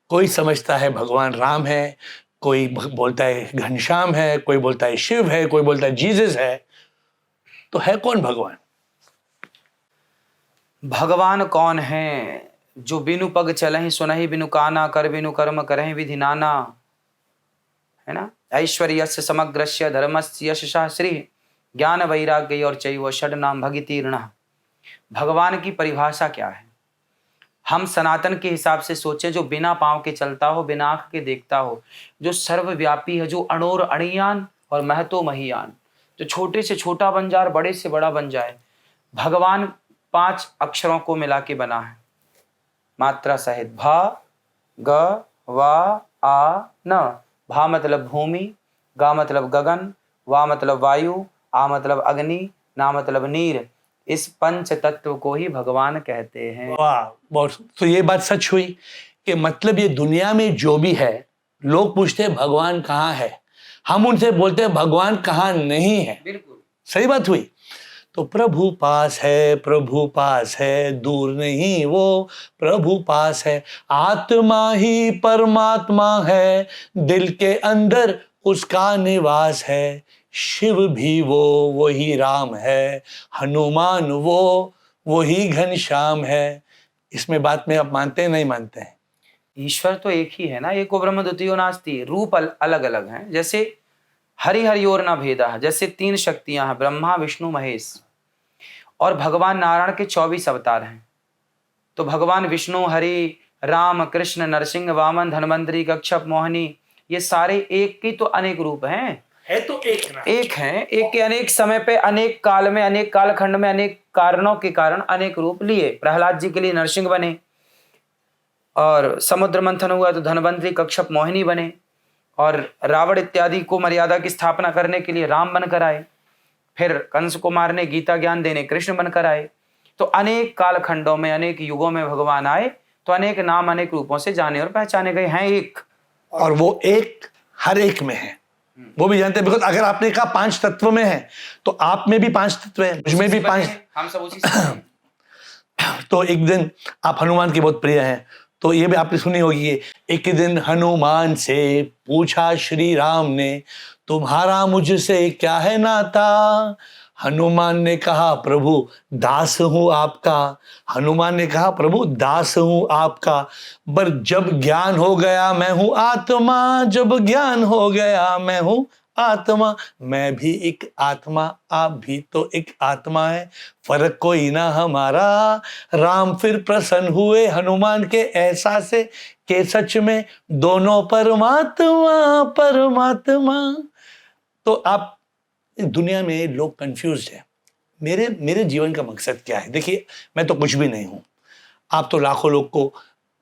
कोई समझता है भगवान राम है, कोई बोलता है घनश्याम है, कोई बोलता है शिव है, कोई बोलता है जीसस है, तो है कौन भगवान? भगवान कौन है? जो बिनु पग चलहि सुनहि बिनु काना, कर बिनु कर्म करहि विधि नाना, है ना। ऐश्वर्यस्य समग्रस्य धर्मस्य यशः श्री, ज्ञान वैराग्य और चैव षड नाम भगितीर्ण। भगवान की परिभाषा क्या है? हम सनातन के हिसाब से सोचें, जो बिना पांव के चलता हो, बिना आंख के देखता हो, जो सर्वव्यापी है, जो अणोर अणियान और महतो महियान, जो छोटे से छोटा बन जाए, बड़े से बड़ा बन जाए। भगवान 5 अक्षरों को मिला के बना है, मात्रा सहित। भ ग व आ न। भा मतलब भूमि, गा मतलब गगन, वा मतलब वायु, आ मतलब अग्नि, ना मतलब नीर। इस पंच तत्व को ही भगवान कहते हैं। वाह, बहुत। तो ये बात सच हुई कि मतलब ये दुनिया में जो भी है, लोग पूछते हैं भगवान कहाँ है, हम उनसे बोलते हैं भगवान कहाँ नहीं है। बिल्कुल सही बात हुई। तो प्रभु पास है, प्रभु पास है, दूर नहीं वो, प्रभु पास है, आत्मा ही परमात्मा है, दिल के अंदर उसका निवास है, शिव भी वो वही राम है, हनुमान वो वही घनश्याम है। इसमें बात में आप मानते हैं नहीं मानते हैं? ईश्वर तो एक ही है ना, एको ब्रह्म द्वितीयो नास्ति। रूप अलग अलग हैं, जैसे हरि हरियोर न भेदा, जैसे 3 शक्तियां हैं, ब्रह्मा विष्णु महेश। और भगवान नारायण के 24 अवतार हैं। तो भगवान विष्णु, हरि, राम, कृष्ण, नरसिंह, वामन, धन्वंतरी, कच्छप, मोहिनी, ये सारे एक की तो अनेक रूप हैं। है तो एक ना। एक हैं, एक के अनेक समय पे, अनेक काल में, अनेक कालखंड में, अनेक कारणों के कारण अनेक रूप लिए। प्रहलाद जी के लिए नरसिंह बने, और समुद्र मंथन हुआ तो धन्वंतरी, कच्छप, मोहिनी बने, और रावण इत्यादि को मर्यादा की स्थापना करने के लिए राम बनकर आए। फिर कंस को मारने, गीता ज्ञान देने कृष्ण बनकर आए। तो अनेक कालखंडों में, अनेक युगों में भगवान आए, तो अनेक नाम अनेक रूपों से जाने और पहचाने गए हैं एक। और वो एक हर एक में है, वो भी जानते हैं। बिकॉज अगर आपने कहा 5 तत्व में है, तो आप में भी 5 तत्व है, मुझ में भी 5। हम सब उसी से तो एक दिन, आप हनुमान की बहुत प्रिय हैं, तो ये भी आपने सुनी होगी, ये एक दिन हनुमान से पूछा श्री राम ने, तुम्हारा मुझसे क्या है नाता? हनुमान ने कहा प्रभु दास हूं आपका। हनुमान ने कहा प्रभु दास हूं आपका, पर जब ज्ञान हो गया मैं हूं आत्मा, जब ज्ञान हो गया मैं हूं आत्मा। मैं भी एक आत्मा, आप भी तो एक आत्मा है, फर्क कोई ना हमारा। राम फिर प्रसन्न हुए हनुमान के एहसास से कि सच में दोनों परमात्मा परमात्मा। तो आप, दुनिया में लोग कंफ्यूज हैं, मेरे जीवन का मकसद क्या है? देखिए, मैं तो कुछ भी नहीं हूं। आप तो लाखों लोग को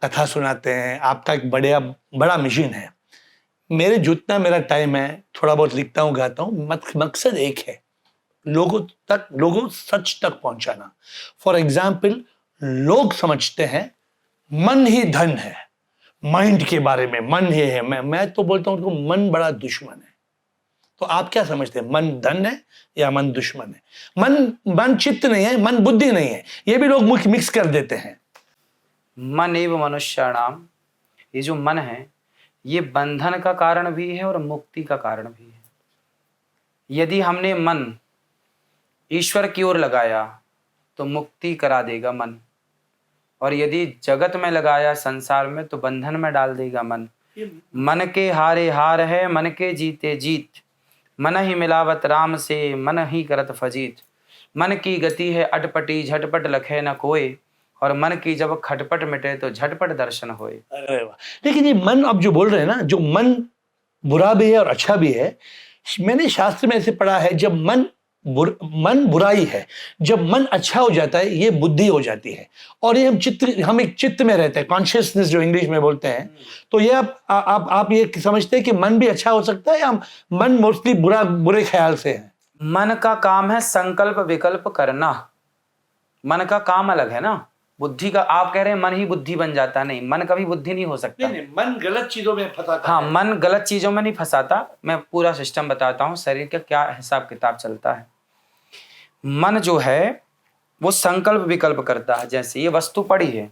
कथा सुनाते हैं, आपका एक बड़ा मिशन है। मेरे जितना मेरा टाइम है, थोड़ा बहुत लिखता हूँ, गाता हूँ, मकसद एक है, लोगों सच तक पहुंचाना। फॉर एग्जाम्पल, लोग समझते हैं मन ही धन है, माइंड के बारे में, मन ही है। मैं तो बोलता हूं उनको मन बड़ा दुश्मन है। तो आप क्या समझते हैं, मन धन है या मन दुश्मन है? मन चित्त नहीं है, मन बुद्धि नहीं है, ये भी लोग मिक्स कर देते हैं। मन एवं मनुष्याणाम, ये जो मन है, ये बंधन का कारण भी है और मुक्ति का कारण भी है। यदि हमने मन ईश्वर की ओर लगाया तो मुक्ति करा देगा मन, और यदि जगत में लगाया, संसार में, तो बंधन में डाल देगा मन। मन के हारे हार है, मन के जीते जीत। मन ही मिलावत राम से, मन ही करत फजीत। मन की गति है अटपटी, झटपट लखे न कोय। और मन की जब खटपट मिटे तो झटपट दर्शन होए। अरे वाह। लेकिन ये मन आप जो बोल रहे हैं ना, जो मन बुरा भी है और अच्छा भी है, मैंने शास्त्र में ऐसे पढ़ा है, जब मन बुराई है, जब मन अच्छा हो जाता है ये बुद्धि हो जाती है। और ये हम एक चित्त में रहते हैं, कॉन्शियसनेस जो इंग्लिश में बोलते हैं। तो ये आप ये समझते हैं कि मन भी अच्छा हो सकता है, या मन मोस्टली बुरे ख्याल से है? मन का काम है संकल्प विकल्प करना। मन का काम अलग है ना, बुद्धि का। आप कह रहे हैं मन ही बुद्धि बन जाता, नहीं, मन कभी बुद्धि नहीं हो सकता। नहीं, मन गलत चीजों में फंसाता हाँ, है। मन गलत चीजों में नहीं फंसाता। मैं पूरा सिस्टम बताता हूँ, शरीर का क्या हिसाब किताब चलता है। मन जो है वो संकल्प विकल्प करता है। जैसे ये वस्तु पड़ी है,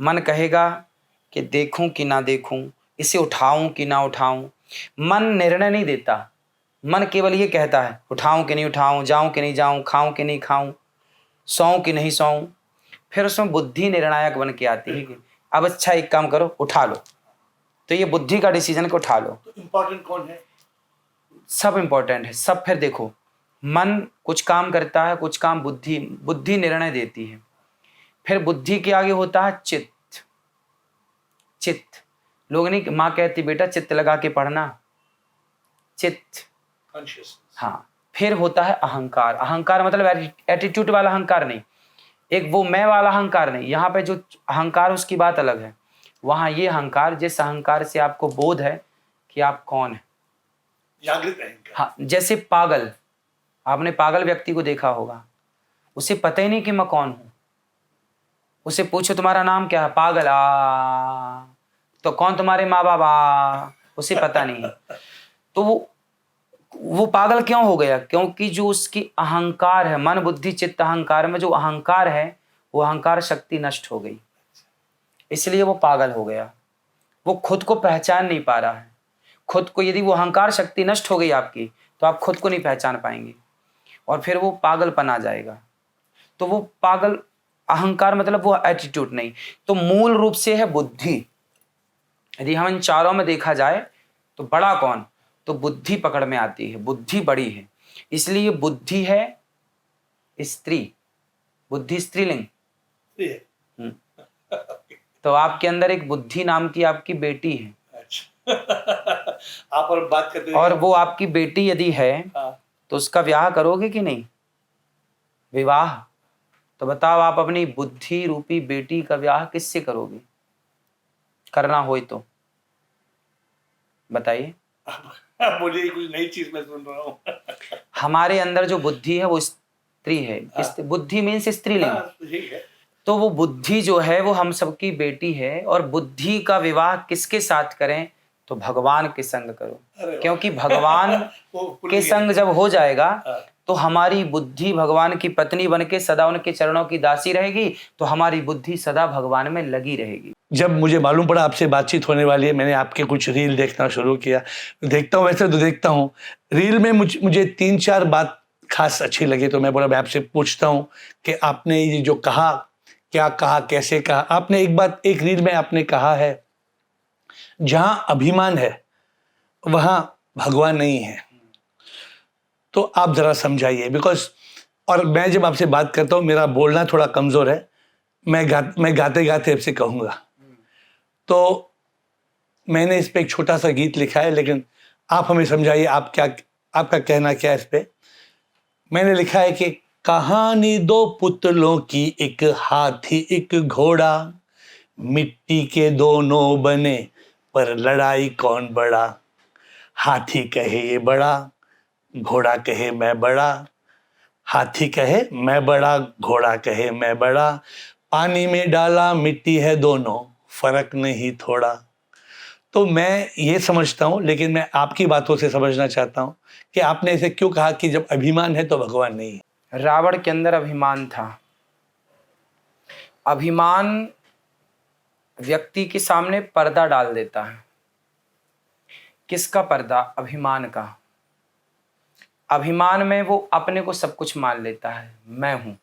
मन कहेगा कि देखूं कि ना देखूं, इसे उठाऊं कि ना उठाऊं। मन निर्णय नहीं देता, मन केवल ये कहता है उठाऊं कि नहीं उठाऊं, जाऊं कि नहीं जाऊं, खाऊं कि नहीं खाऊं, सोऊं कि नहीं सोऊं। फिर उसमें बुद्धि निर्णायक बन के आती है कि अब अच्छा एक काम करो, उठा लो। तो ये बुद्धि का डिसीजन को उठा लो। तो इम्पोर्टेंट कौन है? सब इम्पोर्टेंट है, सब। फिर देखो, मन कुछ काम करता है, कुछ काम बुद्धि निर्णय देती है। फिर बुद्धि के आगे होता है चित्त। चित्त, लोग नहीं, माँ कहती बेटा चित्त लगा के पढ़ना, चित्त। हाँ। फिर होता है अहंकार। अहंकार मतलब एटीट्यूड वाला अहंकार नहीं, एक वो मैं वाला अहंकार नहीं। यहाँ पे जो अहंकार उसकी बात अलग है। वहां ये अहंकार, जिस अहंकार से आपको बोध है कि आप कौन है, जागृत अहंकार। हाँ, जैसे पागल, आपने पागल व्यक्ति को देखा होगा, उसे पता ही नहीं कि मैं कौन हूं। उसे पूछो तुम्हारा नाम क्या है, पागल। तो कौन तुम्हारे माँ बाप, उसे पता नहीं है। तो वो पागल क्यों हो गया? क्योंकि जो उसकी अहंकार है, मन बुद्धि चित्त अहंकार में जो अहंकार है, वो अहंकार शक्ति नष्ट हो गई, इसलिए वो पागल हो गया। वो खुद को पहचान नहीं पा रहा है। खुद को, यदि वो अहंकार शक्ति नष्ट हो गई आपकी, तो आप खुद को नहीं पहचान पाएंगे और फिर वो पागलपन आ जाएगा। तो वो पागल अहंकार मतलब वो एटीट्यूड नहीं। तो मूल रूप से है बुद्धि। यदि हम इन चारों में देखा जाए तो बड़ा कौन, तो बुद्धि पकड़ में आती है, बुद्धि बड़ी है। इसलिए बुद्धि है स्त्री, बुद्धि स्त्रीलिंग। तो आपके अंदर एक बुद्धि नाम की आपकी बेटी है। आप और बात करते हैं। और वो आपकी बेटी यदि है, तो उसका ब्याह करोगे कि नहीं? विवाह। तो बताओ, आप अपनी बुद्धि रूपी बेटी का ब्याह किससे करोगे? करना हो तो बताइए। बोलिए, कुछ नई चीज मैं सुन रहा हूँ। हमारे अंदर जो बुद्धि है वो स्त्री है। बुद्धि मीन्स स्त्रीलिंग। तो वो बुद्धि जो है वो हम सबकी बेटी है। और बुद्धि का विवाह किसके साथ करें? तो भगवान के संग करो, क्योंकि भगवान के संग जब हो जाएगा तो हमारी बुद्धि भगवान की पत्नी बनके सदा उनके चरणों की दासी रहेगी। तो हमारी बुद्धि सदा भगवान में लगी रहेगी। जब मुझे मालूम पड़ा आपसे बातचीत होने वाली है, मैंने आपके कुछ रील देखना शुरू किया। देखता हूँ, वैसे तो देखता हूँ, रील में मुझे 3-4 बात खास अच्छी लगी। तो मैं बोला मैं आपसे पूछता हूँ कि आपने ये जो कहा, क्या कहा, कैसे कहा। आपने एक रील में आपने कहा है, जहां अभिमान है वहां भगवान नहीं है। तो आप जरा समझाइए, बिकॉज, और मैं जब आपसे बात करता हूं, मेरा बोलना थोड़ा कमजोर है, मैं गाते गाते आपसे कहूंगा। तो मैंने इस पे एक छोटा सा गीत लिखा है, लेकिन आप हमें समझाइए, आपका कहना क्या है इस पे। मैंने लिखा है कि कहानी 2 पुतलों की, एक हाथी एक घोड़ा, मिट्टी के दोनों बने पर लड़ाई कौन बड़ा। हाथी कहे ये बड़ा, घोड़ा कहे मैं बड़ा। हाथी कहे मैं बड़ा, घोड़ा कहे मैं बड़ा। पानी में डाला मिट्टी है दोनों, फर्क नहीं थोड़ा। तो मैं ये समझता हूँ, लेकिन मैं आपकी बातों से समझना चाहता हूँ कि आपने इसे क्यों कहा कि जब अभिमान है तो भगवान नहीं है। रावण के अंदर अभिमान था। अभिमान व्यक्ति के सामने पर्दा डाल देता है। किसका पर्दा? अभिमान का। अभिमान में वो अपने को सब कुछ मान लेता है, मैं हूं।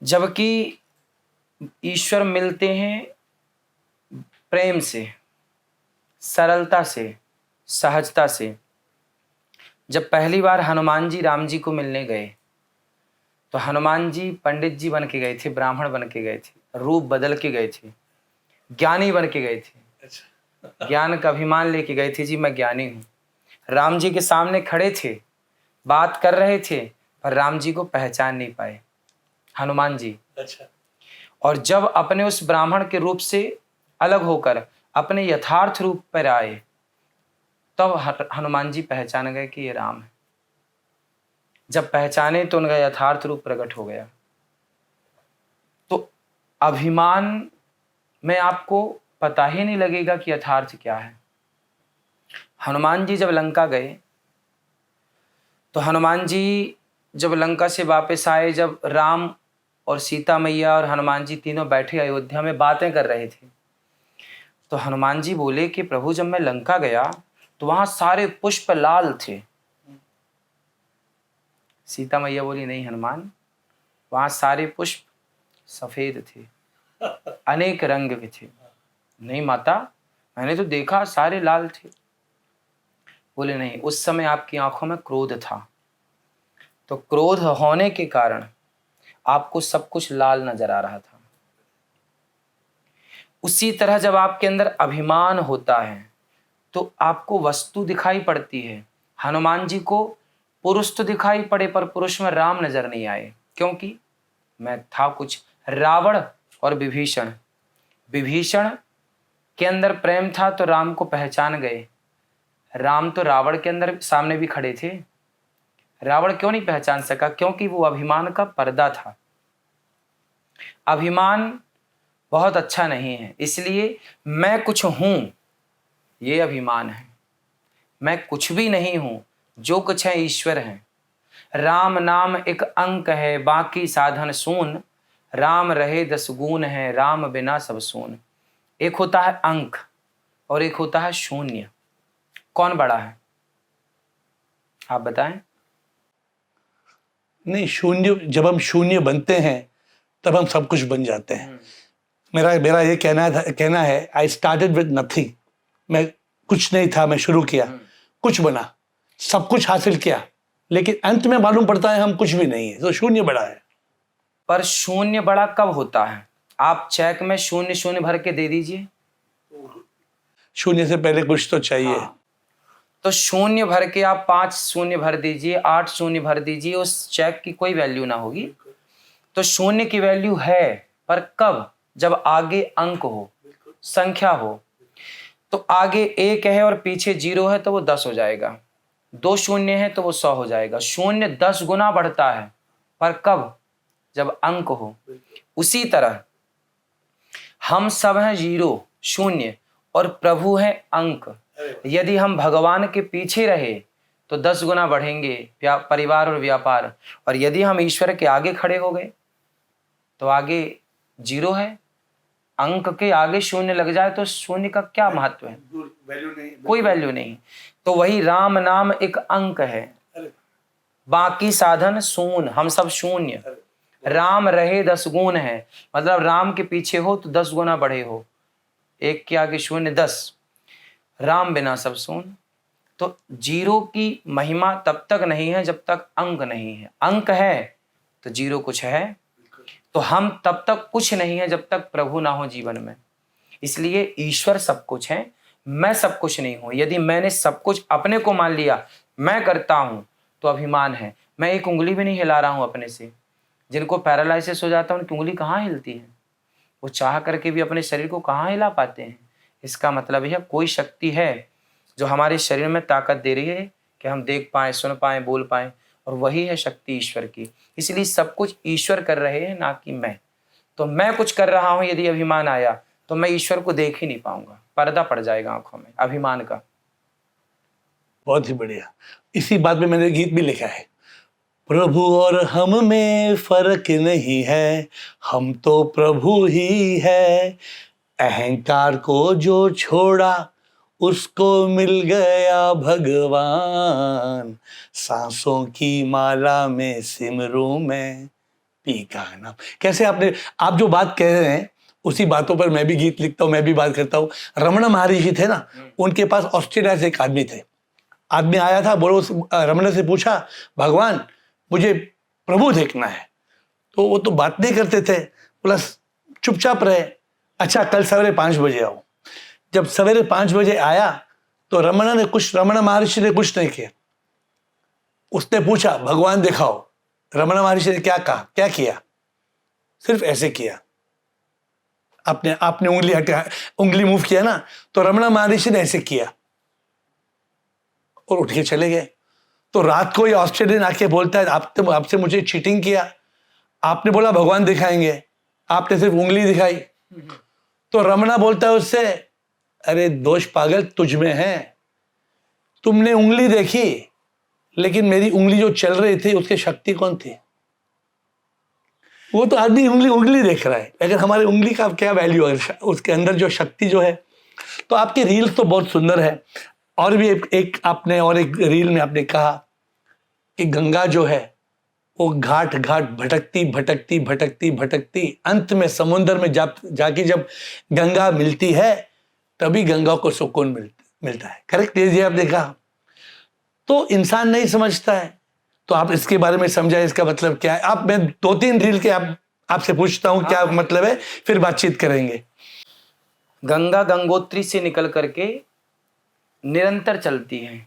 जबकि ईश्वर मिलते हैं प्रेम से, सरलता से, सहजता से जब पहली बार हनुमान जी राम जी को मिलने गए तो हनुमान जी पंडित जी बन के गए थे, ब्राह्मण बन के गए थे, रूप बदल के गए थे, ज्ञानी बन के गए थे, ज्ञान का अभिमान लेके गए थे, जी मैं ज्ञानी हूँ। राम जी के सामने खड़े थे, बात कर रहे थे, पर राम जी को पहचान नहीं पाए हनुमान जी। अच्छा। और जब अपने उस ब्राह्मण के रूप से अलग होकर अपने यथार्थ रूप पर आए तब हनुमान जी पहचान गए कि ये राम है। जब पहचाने तो उनका यथार्थ रूप प्रकट हो गया। तो अभिमान में आपको पता ही नहीं लगेगा कि यथार्थ क्या है। हनुमान जी जब लंका गए तो हनुमान जी जब लंका से वापस आए, जब राम और सीता मैया और हनुमान जी तीनों बैठे अयोध्या में बातें कर रहे थे, तो हनुमान जी बोले कि प्रभु जब मैं लंका गया तो वहां सारे पुष्प लाल थे। सीता मैया बोली नहीं हनुमान, वहां सारे पुष्प सफेद थे, अनेक रंग के थे। नहीं माता, मैंने तो देखा सारे लाल थे। बोले नहीं, उस समय आपकी आंखों में क्रोध था, तो क्रोध होने के कारण आपको सब कुछ लाल नजर आ रहा था। उसी तरह जब आपके अंदर अभिमान होता है तो आपको वस्तु दिखाई पड़ती है। हनुमान जी को पुरुष तो दिखाई पड़े पर पुरुष में राम नजर नहीं आए, क्योंकि मैं था कुछ। रावण और विभीषण, विभीषण के अंदर प्रेम था तो राम को पहचान गए। राम तो रावण के अंदर सामने भी खड़े थे, रावण क्यों नहीं पहचान सका? क्योंकि वो अभिमान का पर्दा था। अभिमान बहुत अच्छा नहीं है, इसलिए मैं कुछ हूं ये अभिमान है। मैं कुछ भी नहीं हूं, जो कुछ है ईश्वर है। राम नाम एक अंक है, बाकी साधन शून। राम रहे 10 गुण है, राम बिना सब सून। एक होता है अंक और एक होता है शून्य। कौन बड़ा है आप बताएं? नहीं, शून्य, जब हम शून्य बनते हैं तब हम सब कुछ बन जाते हैं। मेरा ये कहना है आई स्टार्टेड विद नथिंग। मैं कुछ नहीं था, मैं शुरू किया, कुछ बना, सब कुछ हासिल किया, लेकिन अंत में मालूम पड़ता है हम कुछ भी नहीं है, तो शून्य बड़ा है। पर शून्य बड़ा कब होता है? आप चेक में शून्य शून्य भर के दे दीजिए, शून्य से पहले कुछ तो चाहिए। हाँ। तो शून्य भर के आप 5 शून्य भर दीजिए, 8 शून्य भर दीजिए, उस चेक की कोई वैल्यू ना होगी। तो शून्य की वैल्यू है, पर कब? जब आगे अंक हो, संख्या हो। तो आगे 1 है और पीछे 0 है तो वो 10 हो जाएगा, 2 शून्य है तो वो 100 हो जाएगा। शून्य 10 गुना बढ़ता है, पर कब? जब अंक हो। उसी तरह हम सब हैं 0 शून्य और प्रभु है अंक। यदि हम भगवान के पीछे रहे तो 10 गुना बढ़ेंगे परिवार और व्यापार, और यदि हम ईश्वर के आगे खड़े हो गए तो आगे 0 है। अंक के आगे शून्य लग जाए तो शून्य का क्या महत्व है? कोई वैल्यू नहीं। तो वही राम नाम एक अंक है, बाकी साधन शून। हम सब शून्य। राम रहे 10 गुण है, मतलब राम के पीछे हो तो 10 गुना बढ़े हो। 1 के आगे शून्य 10, राम बिना सब शून्य। तो 0 की महिमा तब तक नहीं है जब तक अंक नहीं है। अंक है तो 0 कुछ है। तो हम तब तक कुछ नहीं है जब तक प्रभु ना हो जीवन में। इसलिए ईश्वर सब कुछ है, मैं सब कुछ नहीं हूं। यदि मैंने सब कुछ अपने को मान लिया, मैं करता हूं, तो अभिमान है। मैं एक उंगली भी नहीं हिला रहा हूं अपने से। जिनको पैरालिसिस हो जाता है उनकी उंगली कहाँ हिलती है? वो चाह करके भी अपने शरीर को कहाँ हिला पाते हैं। इसका मतलब यह कोई शक्ति है जो हमारे शरीर में ताकत दे रही है कि हम देख पाएं, सुन पाएं, बोल पाएं, और वही है शक्ति ईश्वर की। इसलिए सब कुछ ईश्वर कर रहे हैं, ना कि मैं। तो मैं कुछ कर रहा हूं, यदि अभिमान आया तो मैं ईश्वर को देख ही नहीं पाऊंगा, पर्दा पड़ जाएगा आंखों में अभिमान का। बहुत ही बढ़िया। इसी बात में मैंने गीत भी लिखा है, प्रभु और हम में फर्क नहीं है, हम तो प्रभु ही है। अहंकार को जो छोड़ा उसको मिल गया भगवान। सांसों की माला में सिमरूं में पी का नाम। कैसे आप जो बात कह रहे हैं उसी बातों पर मैं भी गीत लिखता हूँ, मैं भी बात करता हूँ। रमण महर्षि थे ना, उनके पास ऑस्ट्रेलिया से एक आदमी थे। आदमी आया था, बोलो रमण से पूछा, भगवान मुझे प्रभु देखना है। तो वो तो बात नहीं करते थे, बोला चुपचाप रहे। अच्छा कल सवेरे 5 बजे आओ। जब सवेरे 5 बजे आया तो रमण महर्षि ने कुछ नहीं किया। उसने पूछा भगवान दिखाओ। रमण महर्षि ने क्या कहा, क्या किया? सिर्फ ऐसे किया, आपने उंगली मूव किया ना, तो रमण महर्षि ने ऐसे किया और उठ के चले गए। तो रात को ये ऑस्ट्रेलियन आके बोलता है आपसे मुझे चीटिंग किया, आपने बोला भगवान दिखाएंगे, आपने सिर्फ उंगली दिखाई। तो रमणा बोलता है उससे, अरे दोष पागल तुझ में है, तुमने उंगली देखी लेकिन मेरी उंगली जो चल रही थी उसकी शक्ति कौन थी? वो तो आदमी उंगली देख रहा है, लेकिन हमारी उंगली का क्या वैल्यू है, उसके अंदर जो शक्ति जो है। तो आपकी रील तो बहुत सुंदर है। और भी एक रील में आपने कहा कि गंगा जो है वो घाट घाट भटकती भटकती भटकती भटकती अंत में समुद्र में जाके जब गंगा मिलती है तभी गंगा को सुकून मिलता है। करेक्ट जी, आपने कहा। तो इंसान नहीं समझता है, तो आप इसके बारे में समझाए, इसका मतलब क्या है? मैं 2-3 रील के आपसे पूछता हूं क्या मतलब है, फिर बातचीत करेंगे। गंगा गंगोत्री से निकल करके निरंतर चलती है,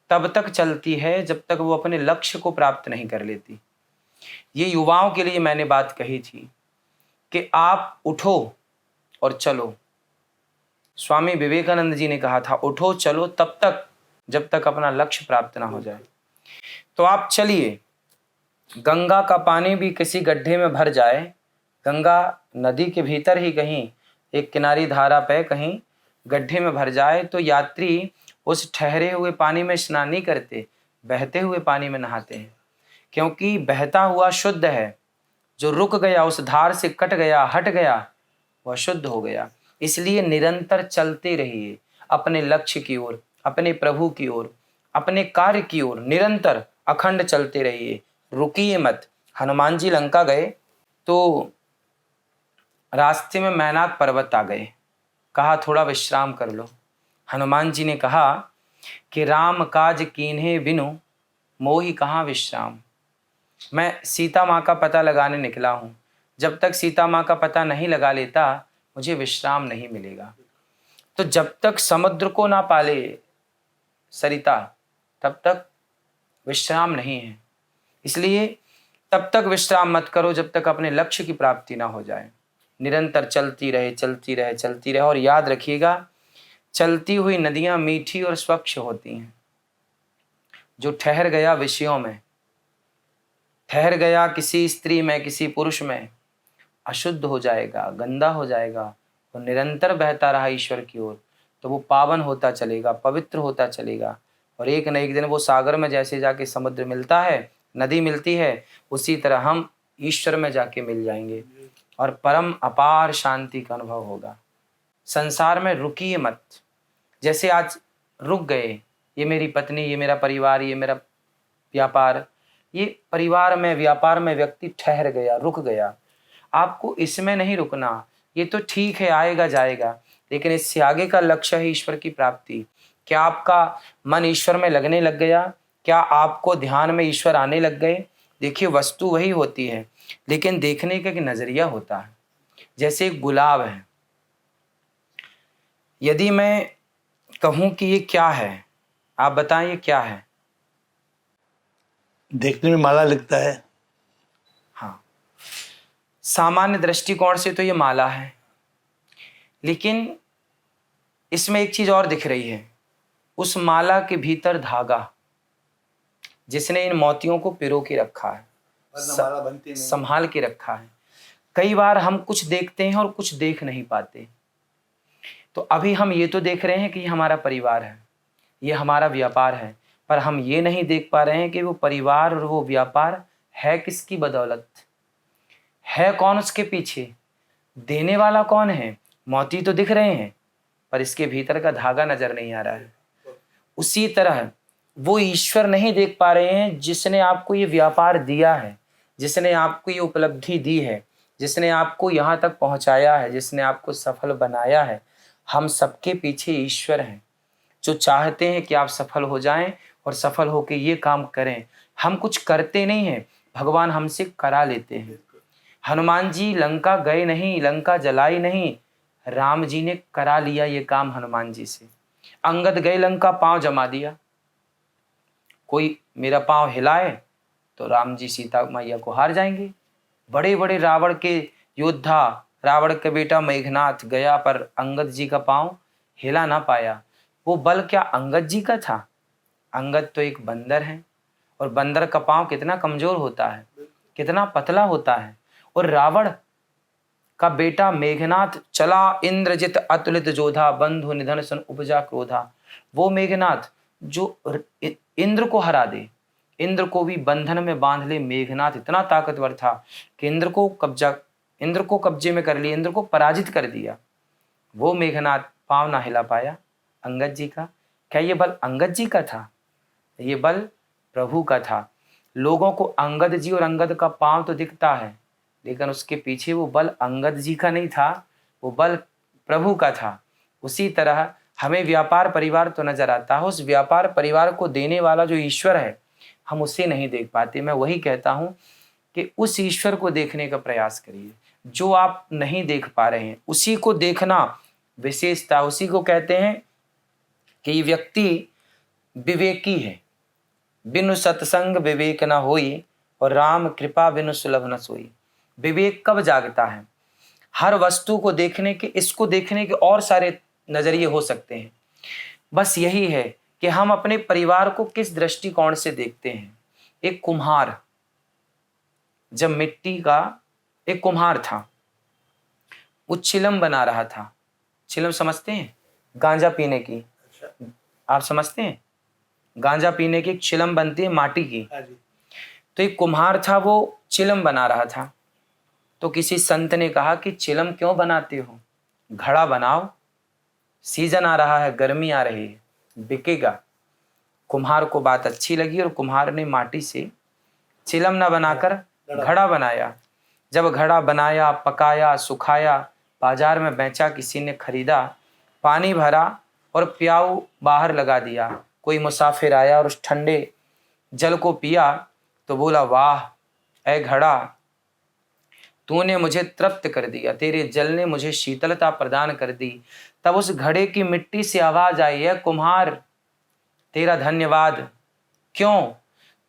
तब तक चलती है जब तक वो अपने लक्ष्य को प्राप्त नहीं कर लेती। ये युवाओं के लिए मैंने बात कही थी कि आप उठो और चलो। स्वामी विवेकानंद जी ने कहा था उठो चलो तब तक जब तक अपना लक्ष्य प्राप्त ना हो जाए। तो आप चलिए, गंगा का पानी भी किसी गड्ढे में भर जाए, गंगा नदी के भीतर ही कहीं एक किनारी धारा पे कहीं गड्ढे में भर जाए तो यात्री उस ठहरे हुए पानी में स्नान नहीं करते, बहते हुए पानी में नहाते हैं, क्योंकि बहता हुआ शुद्ध है, जो रुक गया उस धार से कट गया हट गया वह शुद्ध हो गया। इसलिए निरंतर चलते रहिए अपने लक्ष्य की ओर, अपने प्रभु की ओर, अपने कार्य की ओर निरंतर अखंड चलते रहिए, रुकिए मत। हनुमान जी लंका गए तो रास्ते में मैनाक पर्वत आ गए, कहा थोड़ा विश्राम कर लो। हनुमान जी ने कहा कि राम काज कीन्हे बिनु मोहि कहाँ विश्राम। मैं सीता माँ का पता लगाने निकला हूँ, जब तक सीता माँ का पता नहीं लगा लेता मुझे विश्राम नहीं मिलेगा। तो जब तक समुद्र को ना पाले सरिता तब तक विश्राम नहीं है। इसलिए तब तक विश्राम मत करो जब तक अपने लक्ष्य की प्राप्ति ना हो जाए। निरंतर चलती रहे चलती रहे चलती रहे। और याद रखिएगा, चलती हुई नदियां मीठी और स्वच्छ होती हैं। जो ठहर गया विषयों में, ठहर गया किसी स्त्री में किसी पुरुष में, अशुद्ध हो जाएगा, गंदा हो जाएगा। तो निरंतर बहता रहा ईश्वर की ओर तो वो पावन होता चलेगा, पवित्र होता चलेगा। और एक न एक दिन वो सागर में जैसे जाके समुद्र मिलता है, नदी मिलती है, उसी तरह हम ईश्वर में जाके मिल जाएंगे और परम अपार शांति का अनुभव होगा। संसार में रुकिए मत। जैसे आज रुक गए, ये मेरी पत्नी, ये मेरा परिवार, ये मेरा व्यापार, ये परिवार में व्यापार में व्यक्ति ठहर गया, रुक गया। आपको इसमें नहीं रुकना, ये तो ठीक है आएगा जाएगा, लेकिन इससे आगे का लक्ष्य है ईश्वर की प्राप्ति। क्या आपका मन ईश्वर में लगने लग गया? क्या आपको ध्यान में ईश्वर आने लग गए? देखिए, वस्तु वही होती है लेकिन देखने का एक नजरिया होता है। जैसे एक गुलाब है, यदि मैं कहूं कि ये क्या है, आप बताएं ये क्या है? देखने में माला लगता है। हाँ, सामान्य दृष्टिकोण से तो ये माला है, लेकिन इसमें एक चीज और दिख रही है। उस माला के भीतर धागा, जिसने इन मोतियों को पिरो के रखा है, संभाल के रखा है। कई बार हम कुछ देखते हैं और कुछ देख नहीं पाते। तो अभी हम ये तो देख रहे हैं कि ये हमारा परिवार है, ये हमारा व्यापार है, पर हम ये नहीं देख पा रहे हैं कि वो परिवार और वो व्यापार है किसकी बदौलत, है कौन उसके पीछे, देने वाला कौन है। मोती तो दिख रहे हैं पर इसके भीतर का धागा नजर नहीं आ रहा है। उसी तरह वो ईश्वर नहीं देख पा रहे हैं जिसने आपको ये व्यापार दिया है, जिसने आपको ये उपलब्धि दी है, जिसने आपको यहाँ तक पहुँचाया है, जिसने आपको सफल बनाया है, हम सबके पीछे ईश्वर हैं जो चाहते हैं कि आप सफल हो जाएं और सफल होकर ये काम करें। हम कुछ करते नहीं हैं, भगवान हमसे करा लेते हैं। हनुमान जी लंका गए नहीं, लंका जलाई नहीं, राम जी ने करा लिया ये काम हनुमान जी से। अंगद गए लंका, पांव जमा दिया। कोई मेरा पांव हिलाए तो राम जी सीता मैया को हार जाएंगे। बड़े बड़े रावण के योद्धा, रावण का बेटा मेघनाथ गया पर अंगद जी का पांव हिला ना पाया। वो बल क्या अंगद जी का था? अंगद तो एक बंदर है और बंदर का पांव कितना कमजोर होता है, कितना पतला होता है। और रावण का बेटा मेघनाथ चला इंद्रजित अतुलित जोधा, बंधु निधन सन उपजा क्रोधा। वो मेघनाथ जो इंद्र को हरा दे, इंद्र को भी बंधन में बांध ले। मेघनाथ इतना ताकतवर था कि इंद्र को कब्जे में कर लिया, इंद्र को पराजित कर दिया। वो मेघनाथ पांव ना हिला पाया अंगद जी का। क्या ये बल अंगद जी का था? ये बल प्रभु का था। लोगों को अंगद जी और अंगद का पांव तो दिखता है, लेकिन उसके पीछे वो बल अंगद जी का नहीं था, वो बल प्रभु का था। उसी तरह हमें व्यापार परिवार तो नजर आता है, उस व्यापार परिवार को देने वाला जो ईश्वर है हम उसे नहीं देख पाते। मैं वही कहता हूँ कि उस ईश्वर को देखने का प्रयास करिए। जो आप नहीं देख पा रहे हैं उसी को देखना विशेषता। उसी को कहते हैं कि ये व्यक्ति विवेकी है। बिनु सत्संग विवेक न होई, और राम कृपा बिनु सुलभ न सोई। विवेक कब जागता है? हर वस्तु को देखने के, इसको देखने के और सारे नजरिए हो सकते हैं। बस यही है कि हम अपने परिवार को किस दृष्टिकोण से देखते हैं। एक कुम्हार, जब मिट्टी का एक कुम्हार था, वो चिलम बना रहा था। चिलम समझते हैं? गांजा पीने की। आप समझते हैं? गांजा पीने की एक चिलम बनती है माटी की। तो एक कुम्हार था, वो चिलम बना रहा था। तो किसी संत ने कहा कि चिलम क्यों बनाते हो, घड़ा बनाओ, सीजन आ रहा है, गर्मी आ रही है, बिकेगा। कुम्हार को बात अच्छी लगी और कुम्हार ने माटी से चिलम न बनाकर घड़ा बनाया। जब घड़ा बनाया, पकाया, सुखाया, बाजार में बेचा, किसी ने खरीदा, पानी भरा और प्याऊ बाहर लगा दिया। कोई मुसाफिर आया और उस ठंडे जल को पिया तो बोला, वाह ऐ घड़ा, तूने मुझे तृप्त कर दिया, तेरे जल ने मुझे शीतलता प्रदान कर दी। तब उस घड़े की मिट्टी से आवाज आई, है कुम्हार तेरा धन्यवाद। क्यों?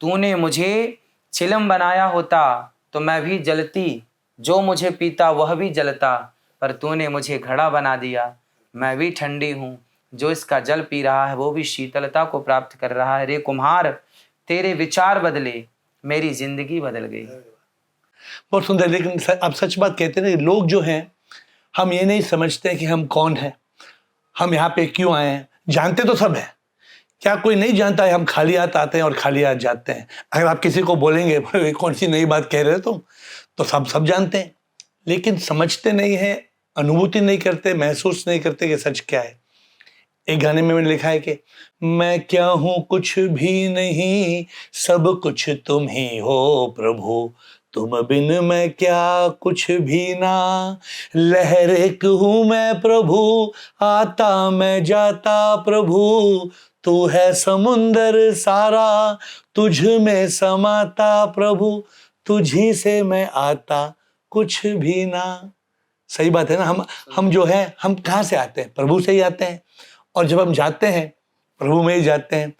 तूने मुझे चिलम बनाया होता तो मैं भी जलती, जो मुझे पीता वह भी जलता, पर तूने मुझे घड़ा बना दिया, मैं भी ठंडी हूँ, जो इसका जल पी रहा है वो भी शीतलता को प्राप्त कर रहा है। रे कुम्हार, तेरे विचार बदले, मेरी जिंदगी बदल गई। बहुत सुंदर। लेकिन आप सच बात कहते हैं, लोग जो हैं, हम ये नहीं समझते कि हम कौन हैं, हम यहाँ पे क्यों आए हैं। जानते तो सब है, क्या कोई नहीं जानता है? हम खाली हाथ आते हैं और खाली हाथ जाते हैं। अगर आप किसी को बोलेंगे कौन सी नई बात कह रहे हो तुम, तो सब जानते हैं, लेकिन समझते नहीं है, अनुभूति नहीं करते, महसूस नहीं करते कि सच क्या है। एक गाने में मैंने लिखा है कि मैं क्या हूँ कुछ भी नहीं, सब कुछ तुम ही हो प्रभु, तुम बिन मैं क्या कुछ भी ना। लहर एक हूँ मैं प्रभु, आता मैं जाता प्रभु, तू है समुंदर सारा, तुझ में समाता प्रभु, तुझी से मैं आता कुछ भी ना। सही बात है ना। हम जो है, हम कहाँ से आते हैं? प्रभु से ही आते हैं। और जब हम जाते हैं, प्रभु में ही जाते हैं।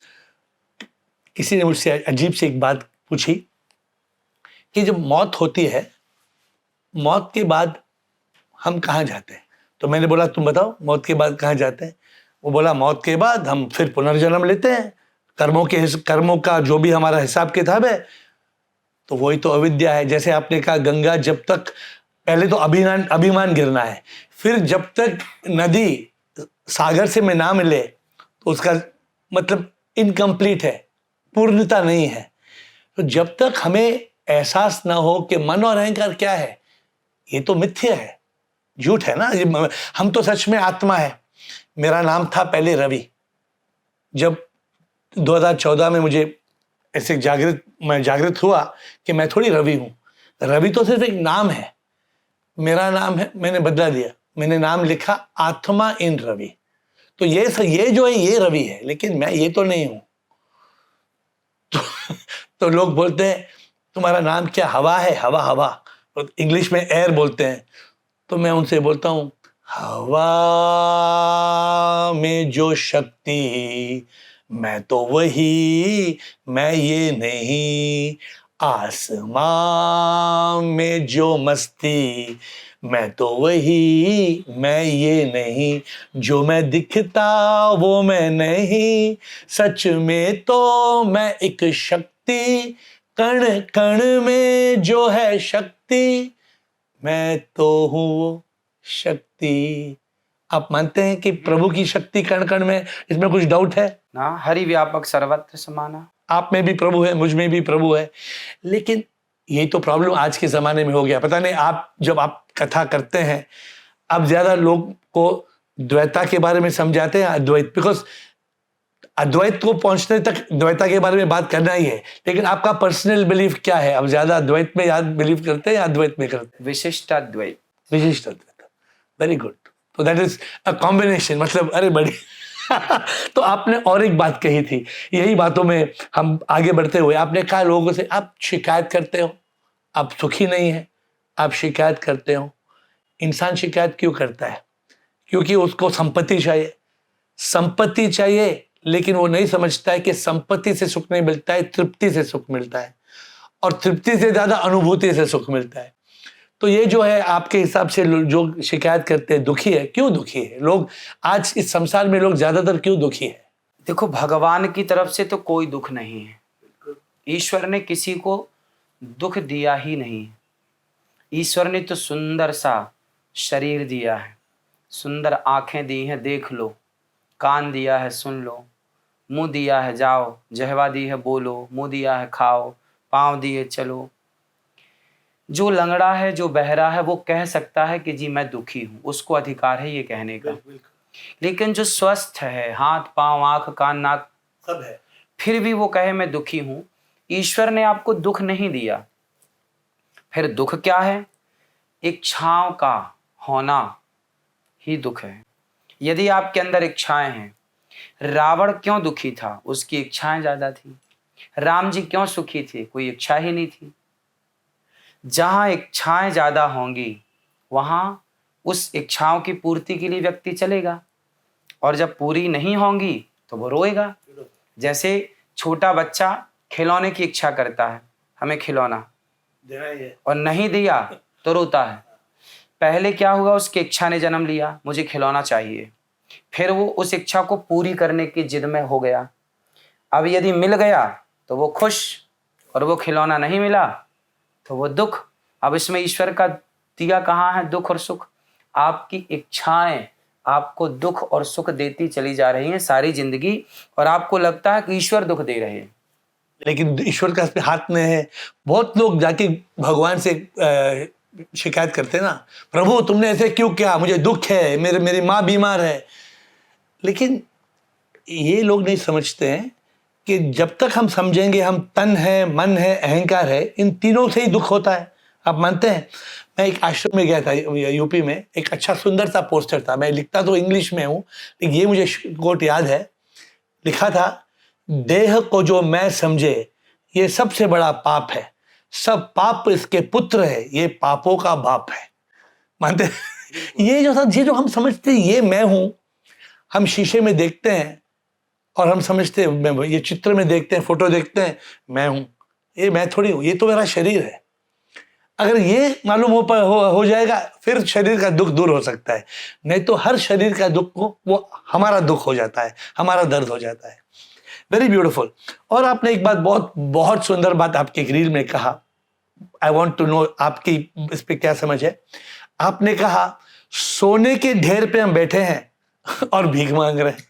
किसी ने मुझसे अजीब सी एक बात पूछी कि जब मौत होती है, मौत के बाद हम कहाँ जाते हैं? तो मैंने बोला, तुम बताओ मौत के बाद कहाँ जाते हैं? वो बोला, मौत के बाद हम फिर पुनर्जन्म लेते हैं, कर्मों का जो भी हमारा हिसाब किताब है। तो वही तो अविद्या है। जैसे आपने कहा, गंगा जब तक, पहले तो अभिमान गिरना है, फिर जब तक नदी सागर से में ना मिले तो उसका मतलब इनकम्प्लीट है, पूर्णता नहीं है। तो जब तक हमें एहसास ना हो कि मन और अहंकार क्या है, ये तो मिथ्या है, झूठ है ना। हम तो सच में आत्मा है। मेरा नाम था पहले रवि। जब 2014 में मुझे ऐसे जागृत हुआ कि मैं थोड़ी रवि हूँ। रवि तो सिर्फ एक नाम है, मेरा नाम है, मैंने बदला दिया, मैंने नाम लिखा आत्मा इन रवि। तो ये जो है ये रवि है, लेकिन मैं ये तो नहीं हूं। तो लोग बोलते हैं तुम्हारा नाम क्या हवा है? हवा, हवा तो इंग्लिश में एयर बोलते हैं। तो मैं उनसे बोलता हूं हवा में जो शक्ति, मैं तो वही, मैं ये नहीं। आसमां में जो मस्ती, मैं तो वही, मैं ये नहीं। जो मैं दिखता वो मैं नहीं, सच में तो मैं एक शक्ति। कण कण में जो है शक्ति, मैं तो हूँ वो शक्ति। आप मानते हैं कि प्रभु की शक्ति कण कण में, इसमें कुछ डाउट है ना? हरि व्यापक सर्वत्र समाना। आप में भी प्रभु है, मुझ में भी प्रभु है। लेकिन यही तो प्रॉब्लम आज के ज़माने में हो गया। पता नहीं, आप जब आप कथा करते हैं, अब ज़्यादा लोग को द्वैता के बारे में समझाते हैं, अद्वैत, बिकॉज अद्वैत को पहुंचने तक द्वैता के बारे में बात करना ही है। लेकिन आपका पर्सनल बिलीफ क्या है? अब ज़्यादा अद्वैत में याद बिलीव करते हैं या अद्वैत में करते हैं? विशिष्टाद्वैत। विशिष्ट अद्वैत, वेरी गुड। तो दैट इज अ कॉम्बिनेशन, मतलब अरे बड़ी तो आपने और एक बात कही थी, यही बातों में हम आगे बढ़ते हुए आपने कहा लोगों से आप शिकायत करते हो, आप सुखी नहीं है, आप शिकायत करते हो। इंसान शिकायत क्यों करता है? क्योंकि उसको संपत्ति चाहिए, संपत्ति चाहिए, लेकिन वो नहीं समझता है कि संपत्ति से सुख नहीं मिलता है, तृप्ति से सुख मिलता है, और तृप्ति से ज्यादा अनुभूति से सुख मिलता है। तो ये जो है आपके हिसाब से जो शिकायत करते हैं दुखी है, क्यों दुखी है लोग? आज इस संसार में लोग ज्यादातर क्यों दुखी है? देखो, भगवान की तरफ से तो कोई दुख नहीं है। ईश्वर ने किसी को दुख दिया ही नहीं। ईश्वर ने तो सुंदर सा शरीर दिया है, सुंदर आंखें दी हैं देख लो, कान दिया है सुन लो, मुंह दिया है जाओ, जिह्वा दी है बोलो, मुंह दिया है खाओ, पाँव दिए चलो। जो लंगड़ा है, जो बहरा है, वो कह सकता है कि जी मैं दुखी हूँ, उसको अधिकार है ये कहने का। लेकिन जो स्वस्थ है, हाथ पांव आंख कान नाक सब है, फिर भी वो कहे मैं दुखी हूं। ईश्वर ने आपको दुख नहीं दिया। फिर दुख क्या है? इच्छाओं का होना ही दुख है। यदि आपके अंदर इच्छाएं हैं, रावण क्यों दुखी था? उसकी इच्छाएं ज्यादा थी। राम जी क्यों सुखी थे? कोई इच्छा ही नहीं थी। जहां इच्छाएं ज्यादा होंगी वहां उस इच्छाओं की पूर्ति के लिए व्यक्ति चलेगा, और जब पूरी नहीं होंगी तो वो रोएगा। जैसे छोटा बच्चा खिलौने की इच्छा करता है, हमें खिलौना, और नहीं दिया तो रोता है। पहले क्या हुआ? उसकी इच्छा ने जन्म लिया, मुझे खिलौना चाहिए। फिर वो उस इच्छा को पूरी करने की जिद में हो गया। अब यदि मिल गया तो वो खुश, और वो खिलौना नहीं मिला तो वो दुख। अब इसमें ईश्वर का दिया कहाँ है दुख और सुख? आपकी इच्छाएं आपको दुख और सुख देती चली जा रही हैं सारी जिंदगी, और आपको लगता है कि ईश्वर दुख दे रहे हैं। लेकिन ईश्वर का हाथ में है। बहुत लोग जाके भगवान से शिकायत करते हैं ना, प्रभु तुमने ऐसे क्यों किया, मुझे दुख है, मेरी माँ बीमार है। लेकिन ये लोग नहीं समझते हैं कि जब तक हम समझेंगे हम तन है, मन है, अहंकार है, इन तीनों से ही दुख होता है। आप मानते हैं? मैं एक आश्रम में गया था यूपी में, एक अच्छा सुंदर सा पोस्टर था। मैं लिखता तो इंग्लिश में हूँ, लेकिन ये मुझे कोट याद है। लिखा था, देह को जो मैं समझे ये सबसे बड़ा पाप है, सब पाप इसके पुत्र है, ये पापों का बाप है। मानते ये जो हम समझते हैं ये मैं हूं, हम शीशे में देखते हैं और हम समझते हैं मैं, ये चित्र में देखते हैं, फोटो देखते हैं, मैं हूं, ये मैं थोड़ी हूं, ये तो मेरा शरीर है। अगर ये मालूम हो जाएगा फिर शरीर का दुख दूर हो सकता है, नहीं तो हर शरीर का दुख वो हमारा दुख हो जाता है, हमारा दर्द हो जाता है। Very beautiful. और आपने एक बात बहुत सुंदर बात आपके रील में कहा, आई वॉन्ट टू नो आपकी इस पे क्या समझ है। आपने कहा सोने के ढेर पे हम बैठे हैं और भीख मांग रहे हैं।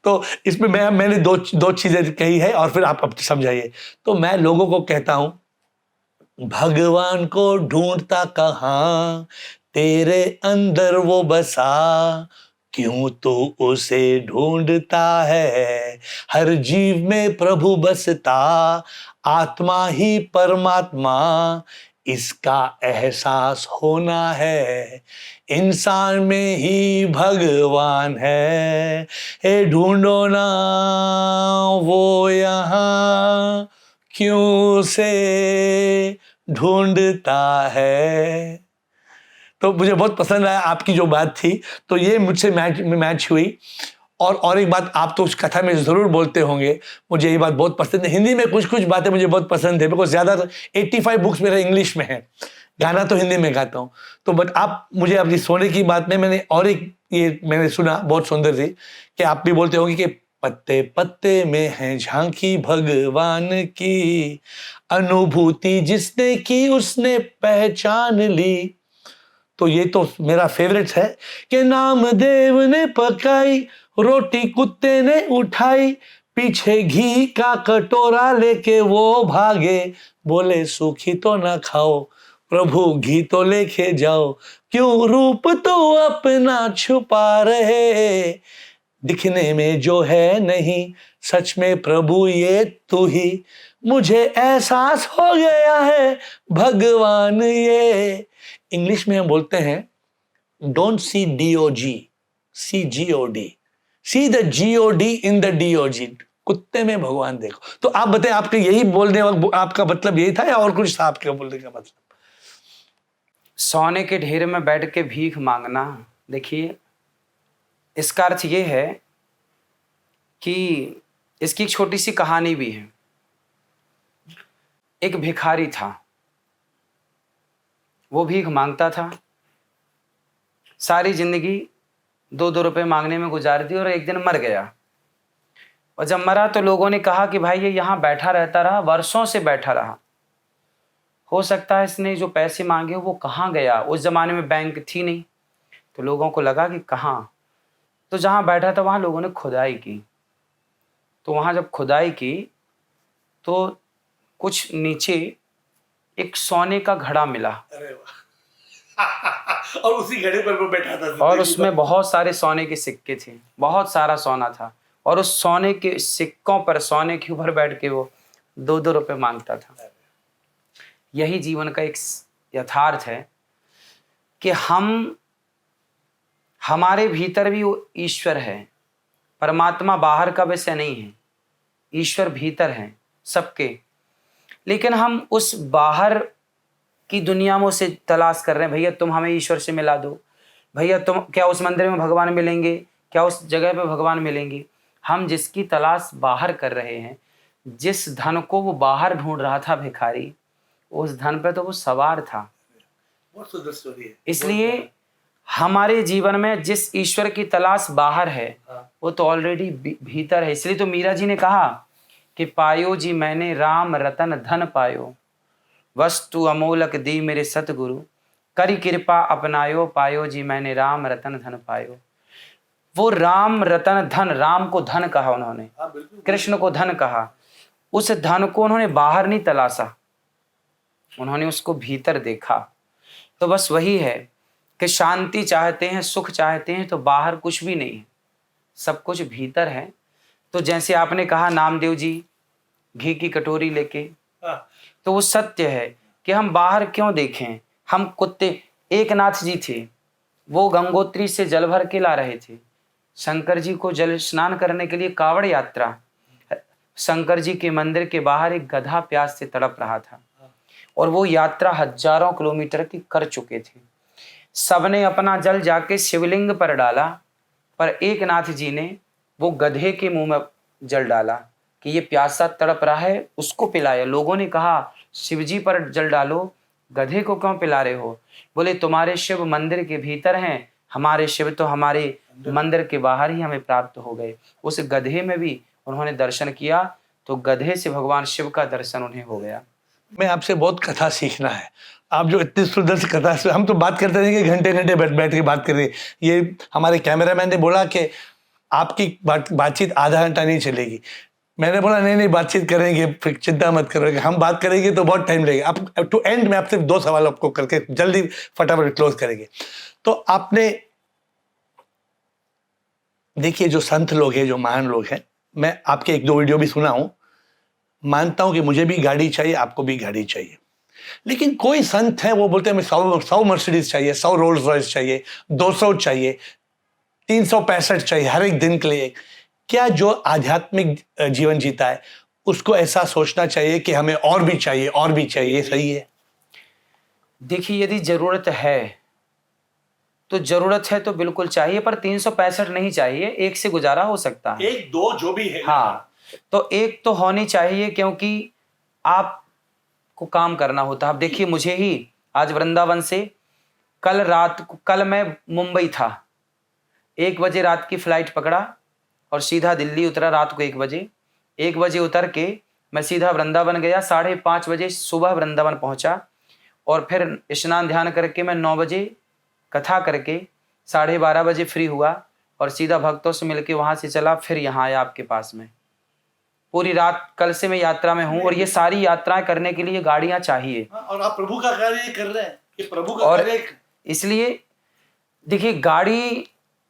तो इसमें मैंने दो चीजें कही है और फिर आप अब समझाइए। तो मैं लोगों को कहता हूं, भगवान को ढूंढता कहां, तेरे अंदर वो बसा, क्यों तू उसे ढूंढता है, हर जीव में प्रभु बसता, आत्मा ही परमात्मा, इसका एहसास होना है, इंसान में ही भगवान है। हे ढूंढो ना वो यहाँ क्यों से ढूंढता है। तो मुझे बहुत पसंद आया आपकी जो बात थी, तो ये मुझसे मैच हुई। और एक बात, आप तो उस कथा में ज़रूर बोलते होंगे, मुझे ये बात बहुत पसंद है। हिंदी में कुछ कुछ बातें मुझे बहुत पसंद है, बिकॉज ज़्यादा 85 बुक्स मेरे इंग्लिश में हैं, गाना तो हिंदी में गाता हूँ। तो बट आप मुझे अपनी सोने की बात में मैंने और एक ये मैंने सुना बहुत सुंदर थी, कि आप भी बोलते होंगे कि पत्ते पत्ते में है झांकी भगवान की, अनुभूति जिसने की उसने पहचान ली। तो ये तो मेरा फेवरेट है कि नामदेव ने पकाई रोटी कुत्ते ने उठाई, पीछे घी का कटोरा लेके वो भागे, बोले सूखी तो ना खाओ प्रभु घी तो लेके जाओ, क्यों रूप तो अपना छुपा रहे, दिखने में जो है नहीं सच में प्रभु ये तू ही, मुझे एहसास हो गया है भगवान ये। इंग्लिश में हम बोलते हैं don't see DOG, see GOD, see the GOD in the DOG, कुत्ते में भगवान देखो। तो आप बताएं, आपके यही बोलने वक्त आपका मतलब यही था या और कुछ था आपके बोलने का मतलब? सोने के ढेर में बैठ के भीख मांगना, देखिए इसका अर्थ ये है कि इसकी एक छोटी सी कहानी भी है। एक भिखारी था, वो भीख मांगता था, सारी जिंदगी 2-2 रुपए मांगने में गुजार दी और एक दिन मर गया। और जब मरा तो लोगों ने कहा कि भाई ये यहाँ बैठा रहता रहा, वर्षों से बैठा रहा, हो सकता है इसने जो पैसे मांगे वो कहाँ गया। उस जमाने में बैंक थी नहीं, तो लोगों को लगा कि कहाँ, तो जहाँ बैठा था वहाँ लोगों ने खुदाई की। तो वहाँ जब खुदाई की तो कुछ नीचे एक सोने का घड़ा मिला। अरे वाह। और उसी घड़े पर वो बैठा था और उसमें बहुत सारे सोने के सिक्के थे, बहुत सारा सोना था, और उस सोने के सिक्कों पर, सोने के ऊपर बैठ के वो 2-2 रुपए मांगता था। यही जीवन का एक यथार्थ है कि हमारे भीतर भी वो ईश्वर है। परमात्मा बाहर का विषय नहीं है, ईश्वर भीतर है सबके। लेकिन हम उस बाहर की दुनिया में उसे तलाश कर रहे हैं, भैया तुम हमें ईश्वर से मिला दो, भैया तुम, क्या उस मंदिर में भगवान मिलेंगे, क्या उस जगह पे भगवान मिलेंगे। हम जिसकी तलाश बाहर कर रहे हैं, जिस धन को वो बाहर ढूंढ रहा था भिखारी, उस धन पे तो वो सवार था। बहुत सुंदर स्टोरी है। इसलिए हमारे जीवन में जिस ईश्वर की तलाश बाहर है, वो तो ऑलरेडी भीतर है। इसलिए तो मीरा जी ने कहा कि पायो जी मैंने राम रतन धन पायो, वस्तु अमोलक दी मेरे सतगुरु, करी कृपा अपनायो, पायो जी मैंने राम रतन धन पायो। वो राम रतन धन, राम को धन कहा उन्होंने, कृष्ण को धन कहा। उस धन को उन्होंने बाहर नहीं तलाशा, उन्होंने उसको भीतर देखा। तो बस वही है कि शांति चाहते हैं, सुख चाहते हैं, तो बाहर कुछ भी नहीं है, सब कुछ भीतर है। तो जैसे आपने कहा नामदेव जी घी की कटोरी लेके, तो वो सत्य है कि हम बाहर क्यों देखें। हम कुत्ते, एक नाथ जी थे, वो गंगोत्री से जल भर के ला रहे थे। शंकर जी को जल स्नान करने के लिए कावड़ यात्रा, शंकर जी के मंदिर के बाहर एक गधा प्यास से तड़प रहा था, और वो यात्रा हजारों किलोमीटर की कर चुके थे। सबने अपना जल जाके शिवलिंग पर डाला, पर एक नाथ जी ने वो गधे के मुंह में जल डाला कि ये प्यासा तड़प रहा है, उसको पिलाया। लोगों ने कहा शिवजी पर जल डालो, गधे को क्यों पिला रहे हो। बोले तुम्हारे शिव मंदिर के भीतर हैं, हमारे शिव तो हमारे मंदिर के बाहर ही हमें प्राप्त हो गए। उस गधे में भी उन्होंने दर्शन किया, तो गधे से भगवान शिव का दर्शन उन्हें हो गया। मैं आपसे बहुत कथा सीखना है। आप जो इतनी सुंदर सी कथा से, हम तो बात करते रहेंगे घंटे घंटे बैठ के बात कर रहे। ये हमारे कैमरामैन ने बोला कि आपकी बातचीत आधा घंटा नहीं चलेगी। मैंने बोला नहीं बातचीत करेंगे, फिर चिंता मत करोगे, हम बात करेंगे तो बहुत टाइम लगेगा। अब टू एंड में आप सिर्फ 2 सवाल आपको करके जल्दी फटाफट क्लोज करेंगे। तो आपने देखिए, जो संत लोग हैं, जो महान लोग हैं, मैं आपके 1-2 वीडियो भी सुना हूं, मानता हूं कि मुझे भी गाड़ी चाहिए, आपको भी गाड़ी चाहिए, लेकिन कोई संत है वो बोलते हैं हमें 100 मर्सिडीज चाहिए, 100 रोल्स रॉयस चाहिए, 200 चाहिए, 365 चाहिए हर एक दिन के लिए। क्या जो आध्यात्मिक जीवन जीता है उसको ऐसा सोचना चाहिए कि हमें और भी चाहिए, और भी चाहिए? सही है? देखिए, यदि जरूरत है तो जरूरत है तो बिल्कुल चाहिए, पर 365 नहीं चाहिए, एक से गुजारा हो सकता है। एक दो जो भी है। हाँ, तो एक तो होनी चाहिए, क्योंकि आपको काम करना होता है। अब देखिए, मुझे ही आज वृंदावन से कल मैं मुंबई था, 1 बजे रात की फ्लाइट पकड़ा और सीधा दिल्ली उतरा रात को 1 बजे। 1 बजे उतर के मैं सीधा वृंदावन गया, 5:30 बजे सुबह वृंदावन पहुंचा और फिर स्नान ध्यान करके मैं 9 बजे कथा करके 12:30 बजे फ्री हुआ और सीधा भक्तों से मिलके वहां से चला, फिर यहाँ आया आपके पास में। पूरी रात कल से मैं यात्रा में हूँ और ये सारी यात्राएं करने के लिए गाड़ियां चाहिए। और आप प्रभु का कार्य कर रहे हैं, ये प्रभु का और कार्य। इसलिए देखिए, गाड़ी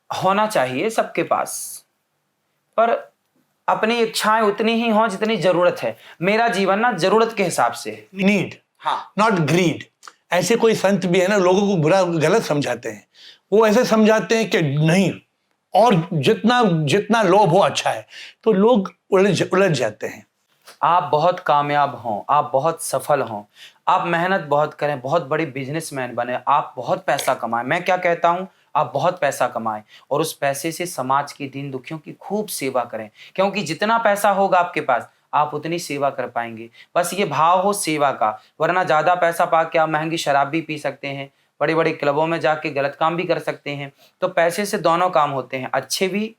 होना चाहिए सबके पास, पर अपनी इच्छाएं उतनी ही हों जितनी जरूरत है। मेरा जीवन ना जरूरत के हिसाब से। नीड, हाँ, नॉट ग्रीड। ऐसे कोई संत भी है ना, लोगों को बुरा गलत समझाते हैं। वो ऐसे समझाते हैं कि नहीं, और जितना जितना लोभ हो अच्छा है, तो लोग उलझ जाते हैं। आप बहुत कामयाब हों, आप बहुत सफल हों, आप मेहनत बहुत करें, बहुत बड़ी बिजनेसमैन बने, आप बहुत पैसा कमाएं। मैं क्या कहता हूं, आप बहुत पैसा कमाएं और उस पैसे से समाज की दीन दुखियों की खूब सेवा करें, क्योंकि जितना पैसा होगा आपके पास आप उतनी सेवा कर पाएंगे। बस ये भाव हो सेवा का, वरना ज़्यादा पैसा पाके आप महंगी शराब भी पी सकते हैं, बड़े बड़े क्लबों में जाके गलत काम भी कर सकते हैं। तो पैसे से दोनों काम होते हैं, अच्छे भी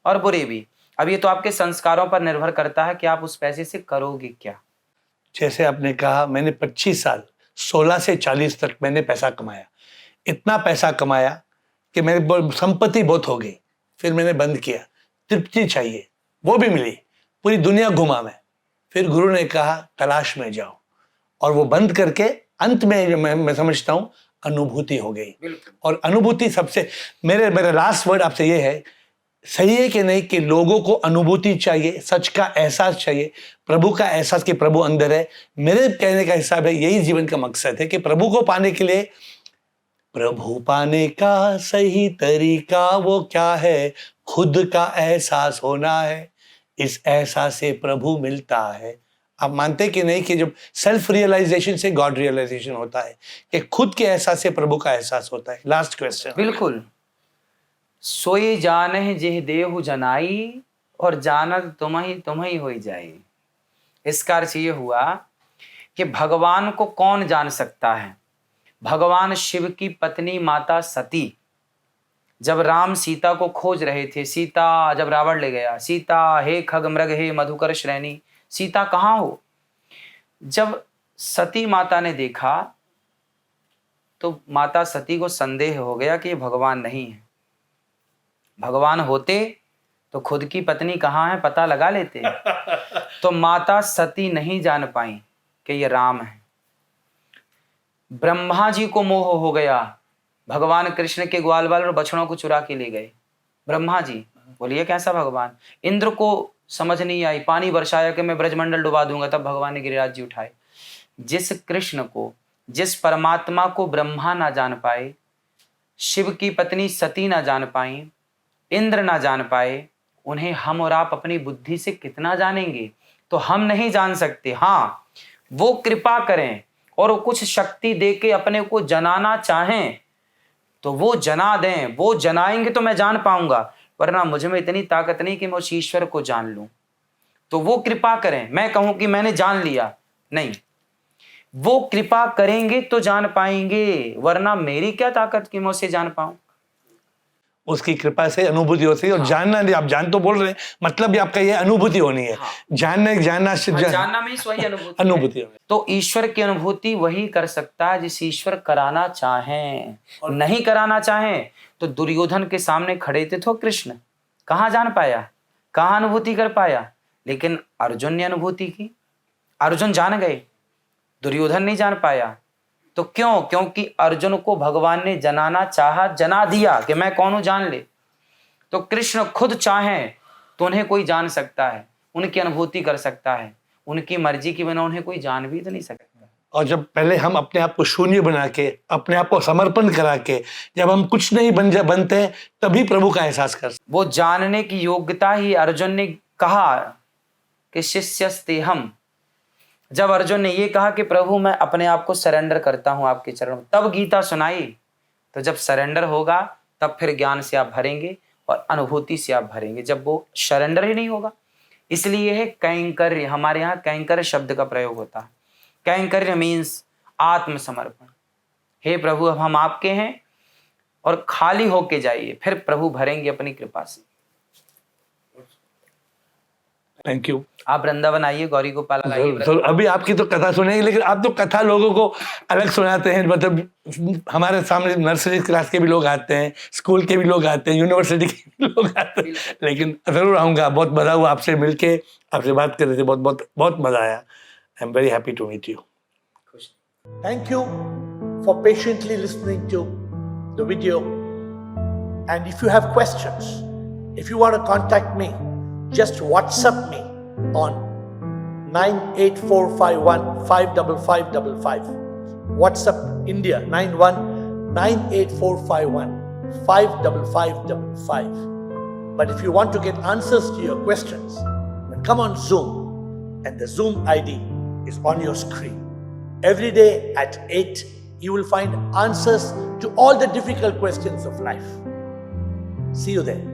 और बुरे भी। अब ये तो आपके संस्कारों पर निर्भर करता है कि आप उस पैसे से करोगे क्या। जैसे आपने कहा, मैंने 25 साल 16 से 40 तक मैंने पैसा कमाया। इतना पैसा कमाया कि मेरी संपत्ति बहुत हो गई। फिर मैंने बंद किया, तृप्ति चाहिए, वो भी मिली, पूरी दुनिया घुमा मैं। फिर गुरु ने कहा तलाश में जाओ, और वो बंद करके अंत में मैं समझता हूँ अनुभूति हो गई। और अनुभूति सबसे, मेरे लास्ट वर्ड आपसे ये है, सही है कि नहीं, कि लोगों को अनुभूति चाहिए, सच का एहसास चाहिए, प्रभु का एहसास कि प्रभु अंदर है। मेरे कहने का हिसाब है, यही जीवन का मकसद है कि प्रभु को पाने के लिए, प्रभु पाने का सही तरीका वो क्या है, खुद का एहसास होना है, इस एहसास से प्रभु मिलता है। आप मानते कि नहीं कि जब सेल्फ रियलाइजेशन से गॉड रियलाइजेशन होता है, कि खुद के एहसास से प्रभु का एहसास होता है। Last question. बिल्कुल, सोई जानह जेह देहु जनाई और जानत तुम ही होई जाई। इसका अर्थ ये हुआ कि भगवान को कौन जान सकता है। भगवान शिव की पत्नी माता सती, जब राम सीता को खोज रहे थे, सीता जब रावण ले गया, सीता हे खग मृग हे मधुकर श्रेणी, सीता कहाँ हो। जब सती माता ने देखा तो माता सती को संदेह हो गया कि ये भगवान नहीं है। भगवान होते तो खुद की पत्नी कहाँ है पता लगा लेते। तो माता सती नहीं जान पाई कि ये राम है। ब्रह्मा जी को मोह हो गया, भगवान कृष्ण के ग्वाल बाल और बछड़ों को चुरा के ले गए। ब्रह्मा जी बोलिए कैसा भगवान। इंद्र को समझ नहीं आई, पानी बरसाया कि मैं ब्रजमंडल डुबा दूंगा, तब भगवान ने गिरिराज जी उठाए। जिस कृष्ण को, जिस परमात्मा को ब्रह्मा ना जान पाए, शिव की पत्नी सती ना जान पाई, इंद्र ना जान पाए, उन्हें हम और आप अपनी बुद्धि से कितना जानेंगे। तो हम नहीं जान सकते। हाँ, वो कृपा करें और वो कुछ शक्ति दे के अपने को जनाना चाहें तो वो जना दें, वो जनाएंगे तो मैं जान पाऊंगा, वरना मुझ में इतनी ताकत नहीं कि मैं उस ईश्वर को जान लूं। तो वो कृपा करें, मैं कहूं कि मैंने जान लिया, नहीं, वो कृपा करेंगे तो जान पाएंगे, वरना मेरी क्या ताकत कि मैं उसे जान पाऊं। उसकी कृपा से अनुभूति होती है। और जानना नहीं, आप जान तो बोल रहे हैं, मतलब भी आपका ये अनुभूति होनी है। जानना में वही अनुभूति है। तो ईश्वर की अनुभूति वही कर सकता है जिस ईश्वर कराना चाहें, और नहीं कराना चाहें तो दुर्योधन के सामने खड़े थे तो कृष्ण, कहाँ जान पाया, कहाँ अनुभूति कर पाया। लेकिन अर्जुन ने अनुभूति की, अर्जुन जान गए, दुर्योधन नहीं जान पाया। तो क्यों? क्योंकि अर्जुन को भगवान ने जनाना चाहा, जना दिया कि मैं कौन हूं जान ले। तो कृष्ण खुद चाहें तो उन्हें कोई जान सकता है, उनकी अनुभूति कर सकता है, उनकी मर्जी के बिना उन्हें कोई जान भी तो नहीं सकता। और जब पहले हम अपने आप को शून्य बना के, अपने आप को समर्पण करा के, जब हम कुछ नहीं बनते हैं, तभी प्रभु का एहसास कर सकते। वो जानने की योग्यता ही अर्जुन ने कहा कि शिष्यस्ते हम। जब अर्जुन ने ये कहा कि प्रभु मैं अपने आप को सरेंडर करता हूं आपके चरणों में, तब गीता सुनाई। तो जब सरेंडर होगा तब फिर ज्ञान से आप भरेंगे और अनुभूति से आप भरेंगे, जब वो सरेंडर ही नहीं होगा। इसलिए है कैंकर्य, हमारे यहाँ कैंकर्य शब्द का प्रयोग होता है। कैंकर्य मीन्स आत्मसमर्पण। हे प्रभु अब हम आपके हैं और खाली होके जाइए, फिर प्रभु भरेंगे अपनी कृपा से। Thank you. आप वृंदावन आइए, गौरी गोपाल आइए। तो अभी आपकी तो कथा सुनेंगे, लेकिन आप तो कथा लोगों को अलग सुनाते हैं। मतलब हमारे सामने नर्सरी क्लास के भी लोग आते हैं, स्कूल के भी लोग आते हैं, यूनिवर्सिटी के भी लोग आते हैं, लेकिन जरूर आऊँगा। बहुत मजा हुआ आपसे मिलके, आपसे बात कर रहे थे, बहुत बहुत बहुत मजा आया। I am very happy to meet you. Thank you for patiently listening to the video. And if you have questions, if you want to contact me, just WhatsApp me on 98451555555. WhatsApp India 919845155555. But if you want to get answers to your questions, then come on Zoom, and the Zoom ID is on your screen. Every day at 8, you will find answers to all the difficult questions of life. See you there.